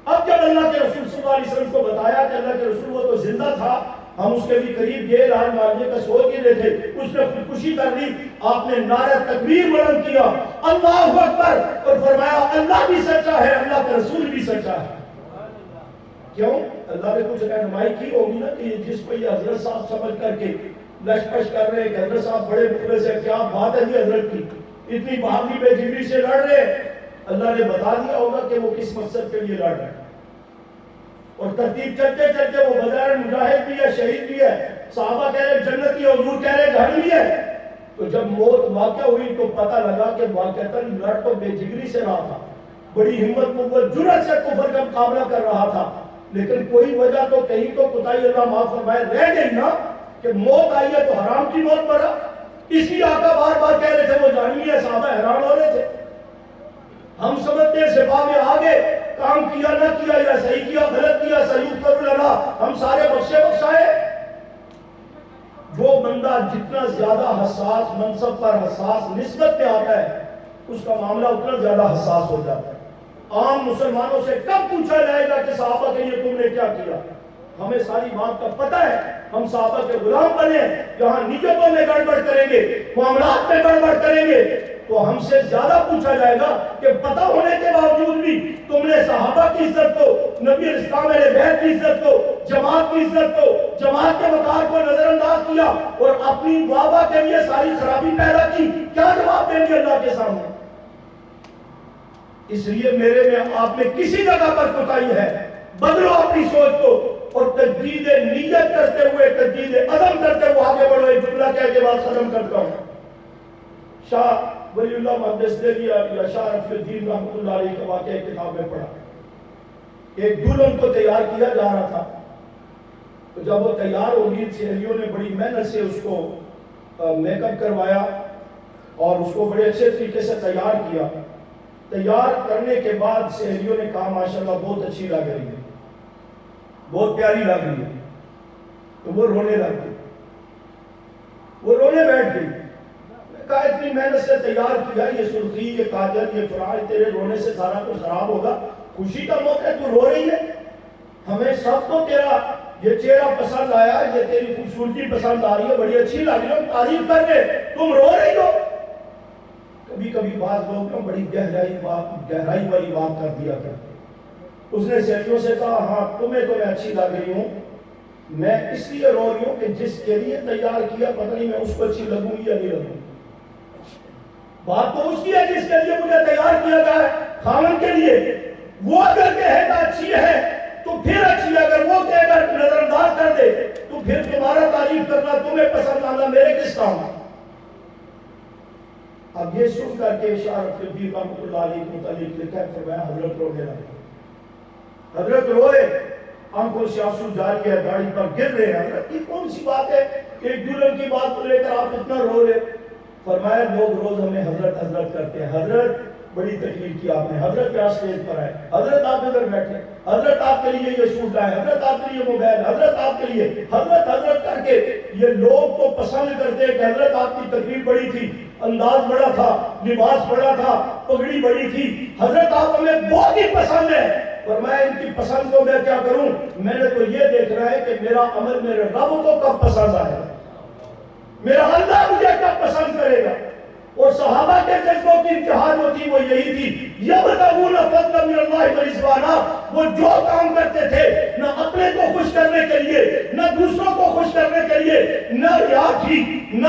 اب جب اللہ کے رسول صلی اللہ علیہ وسلم کو بتایا کہ اللہ کے رسول وہ تو زندہ تھا، ہم اس کے بھی قریب گئے، علاج معالجے کا سوچ ہی رہے تھے، اس نے خودکشی کر دی۔ آپ نے نعرہ تکبیر بلند کیا، اللہ اکبر، اور فرمایا اللہ بھی سچا ہے، اللہ کا رسول بھی سچا ہے۔ کیوں؟ اللہ نے کچھ رہنمائی کی ہوگی نا کہ جس کو یہ حضرت صاحب سمجھ کر کے لش پش کر رہے ہیں کہ حضرت صاحب بڑے مخلص ہیں، کیا بات ہے جی حضرت کی، اتنی بہادری بے جگری سے لڑ رہے ہیں، اللہ نے بتا دیا ہوگا کہ وہ کس مقصد کے لیے لڑ رہے ہیں۔ اور ترتیب چلتے چلتے وہ بظاہر مجاہد بھی ہے، شہید بھی ہے، صحابہ کہہ رہے جنتی ہے، حضور کہہ رہے جہنمی ہے۔ تو جب موت واقع ہوئی تو پتہ لگا کہ واقعتاً لڑ تو بے جگری سے رہا تھا، بڑی ہمت قوت جرأت سے کفر کا مقابلہ کر رہا تھا، لیکن کوئی وجہ تو کہیں تو کوتاہی اللہ معاف فرمائے رہ گئی نا کہ موت آئی ہے تو حرام کی موت مرا۔ اس لیے آقا بار بار کہہ رہے تھے وہ جہنمی ہے، صحابہ حیران ہو رہے تھے۔ ہم سمجھتے ہیں صفا میں آگے کام کیا نہ کیا، یا صحیح کیا غلط کیا، صحیح کر لنا، ہم سارے بخشے بخشائے۔ جو بندہ جتنا زیادہ حساس منصب پر حساس نسبت پہ آتا ہے اس کا معاملہ اتنا زیادہ حساس ہو جاتا ہے۔ عام مسلمانوں سے کب پوچھا جائے گا کہ صحابہ کے لیے تم نے کیا کیا؟ ہمیں ساری بات کا پتہ ہے، ہم صحابہ کے غلام بنے، جہاں نیتوں میں گڑبڑ کریں گے، معاملات میں گڑبڑ کریں گے تو ہم سے زیادہ پوچھا جائے گا کہ پتہ ہونے کے باوجود بھی تم نے صحابہ کی عزت کو، نبی اسلام علیہ بیت کی عزت کو، جماعت کی عزت کو، جماعت کے وقار کو نظر انداز کیا اور اپنی بابا کے لیے ساری خرابی پیدا کی، کیا جواب دیں گے اللہ کے سامنے؟ اس لیے میرے میں آپ میں کسی جگہ پر کوتاہی ہے، بدلو اپنی سوچ کو اور تجدید نیت کرتے ہوئے، تجدید عزم کرتے ہوئے آگے بڑھو۔ ایک جملہ کہہ کے بعد ختم کرتا ہوں۔ شاہ ولی اللہ محدث دہلوی یا شاہ رفیع الدین رحمۃ اللہ علیہ کے واقعہ کتاب میں پڑھا، ایک دلہن کو تیار کیا جا رہا تھا، تو جب وہ تیار ہوگی سہیلیوں نے بڑی محنت سے اس کو میک اپ کروایا اور اس کو بڑے اچھے طریقے سے تیار کیا۔ تیار کرنے کے بعد سہیلیوں نے کہا ماشاءاللہ بہت اچھی لگ رہی ہے، بہت پیاری لگ رہی ہے، تو وہ رونے لگ گئی، وہ رونے بیٹھ گئی۔ میں کہا اتنی محنت سے تیار کیا، یہ سرخی، یہ کاجل، یہ فراش، تیرے رونے سے سارا کچھ خراب ہوگا، خوشی کا موقع ہے تو رو رہی ہے، ہمیں سب کو تیرا یہ چہرہ پسند آیا، یہ تیری خوبصورتی پسند آ رہی ہے، بڑی اچھی لگ رہی ہے، تعریف کر رہے، تم رو رہی ہو۔ کبھی کبھی بعض لوگ بڑی گہرائی والی بات کر دیا کرتے۔ اس نے سہیلیوں سے کہا ہاں تمہیں تو میں اچھی لگ رہی ہوں، میں اس لیے رو رہی ہوں کہ جس کے لیے تیار کیا پتہ نہیں میں اس کو اچھی لگوں گی یا نہیں لگوں گی۔ بات تو اس کی ہے جس کے لیے مجھے تیار کیا گیا ہے، خاوند کے لیے۔ وہ اگر کہے گا اچھی ہے تو پھر اچھی ہے، اگر وہ کہے گا نظر انداز کر دے تو پھر تمہارا تعریف کرنا، تمہیں پسند آنا میرے کس کام ہے؟ اب یہ سن کر کے شاہ رفیع الدین رحمۃ اللہ علیہ کے متعلق لکھا ہے، فرمایا حضرت رونے لگے، حضرت روئے، آنکھوں سے آنسو جاری ہے، گاڑی پر گر رہے ہیں۔ حضرت یہ کون سی بات ہے، ایک دلہن کی بات کو لے کر آپ اتنا رو رہے؟ فرمایا لوگ روز ہمیں حضرت حضرت کرتے ہیں، حضرت بڑی تکلیف کی آپ نے، حضرت کیا اسٹیج پر آئے، حضرت آپ ادھر بیٹھے، حضرت آپ کے لیے یہ سوٹ لائے، حضرت آپ کے لیے موبائل، حضرت آپ کے لیے، حضرت حضرت کر کے یہ لوگ تو پسند کرتے ہیں کہ حضرت آپ کی تکلیف بڑی تھی، انداز بڑا تھا، لباس بڑا تھا، پگڑی بڑی تھی، حضرت آپ ہمیں بہت ہی پسند ہے۔ فرمایا ان کی پسند کو میں کیا کروں، میں نے تو یہ دیکھنا ہے کہ میرا عمل میرے رب کو کب پسند آئے گا، میرا اللہ مجھے کب پسند کرے گا۔ اور صحابہ کے جذبوں کی انتہا جو تھی وہ یہی تھی، یبتغون فضلا من اللہ ورضوانا، وہ جو کام کرتے تھے نہ اپنے کو خوش کرنے کے لیے، نہ دوسروں کو خوش کرنے کے لیے، نہ ریا تھی، نہ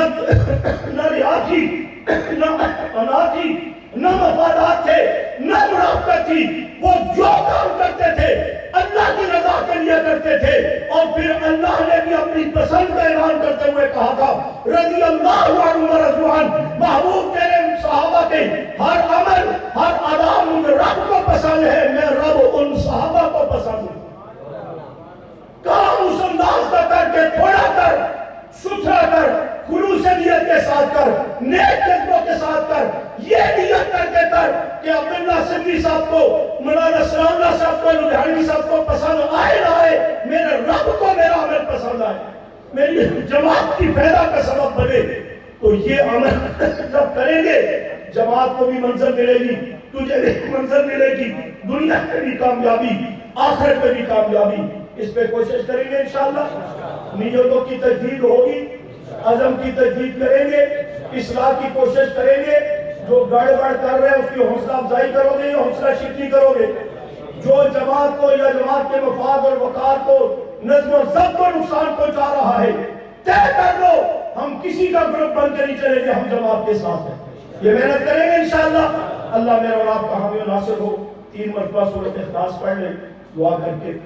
انا تھی، نہ مفادات تھے، نہ منافقت تھی، وہ جو کام کرتے تھے اللہ کی رضا کے لیے کرتے تھے۔ اور پھر اللہ نے بھی اپنی پسند کا اعلان کرتے ہوئے کہا تھا رضی اللہ عنہم ورضوا عنہ، محبوب تیرے صحابہ کے ہر عمل ہر ادا مجھے رب کو پسند ہے، میں رب ان صحابہ کو پسند ہوں۔ کام اس انداز کا کر کے تھوڑا کر، ستھرا کر، خلوص نیت کے ساتھ کر، نیک جذبوں کے ساتھ کر، یہ نیت کر کے کر کہ عبداللہ سندھی صاحب کو، مولانا سلام اللہ صاحب کو، لدھیانوی صاحب کو پسند آئے نہ آئے، میرے رب کو میرا عمل پسند آئے، میری جماعت کی پیدا کا سبب بنے۔ تو یہ عمل جب کریں گے جماعت کو بھی منزل ملے گی، تجھے بھی منزل ملے گی، دنیا میں بھی کامیابی، آخرت میں بھی کامیابی۔ اس پہ کوشش کریں گے انشاءاللہ، نیتوں کی تجدید ہوگی، عزم کی تجدید کریں گے، اصلاح کی کوشش کریں گے۔ جو گڑبڑ کر رہے ہیں اس کی حوصلہ افزائی کرو گے یا حوصلہ شکنی کرو گے؟ جو جماعت کو یا جماعت کے مفاد اور وقار کو نظم و ضبط کو نقصان پہنچا رہا ہے، طے کر لو ہم کسی کا گروپ بن کے نہیں چلیں گے، ہم جماعت کے ساتھ ہیں۔ یہ محنت کریں گے انشاءاللہ۔ اللہ میرا اور آپ کا حامی و ناصر ہو۔ 3 مرتبہ سورۃ اخلاص پڑھ لیں، دعا کر کے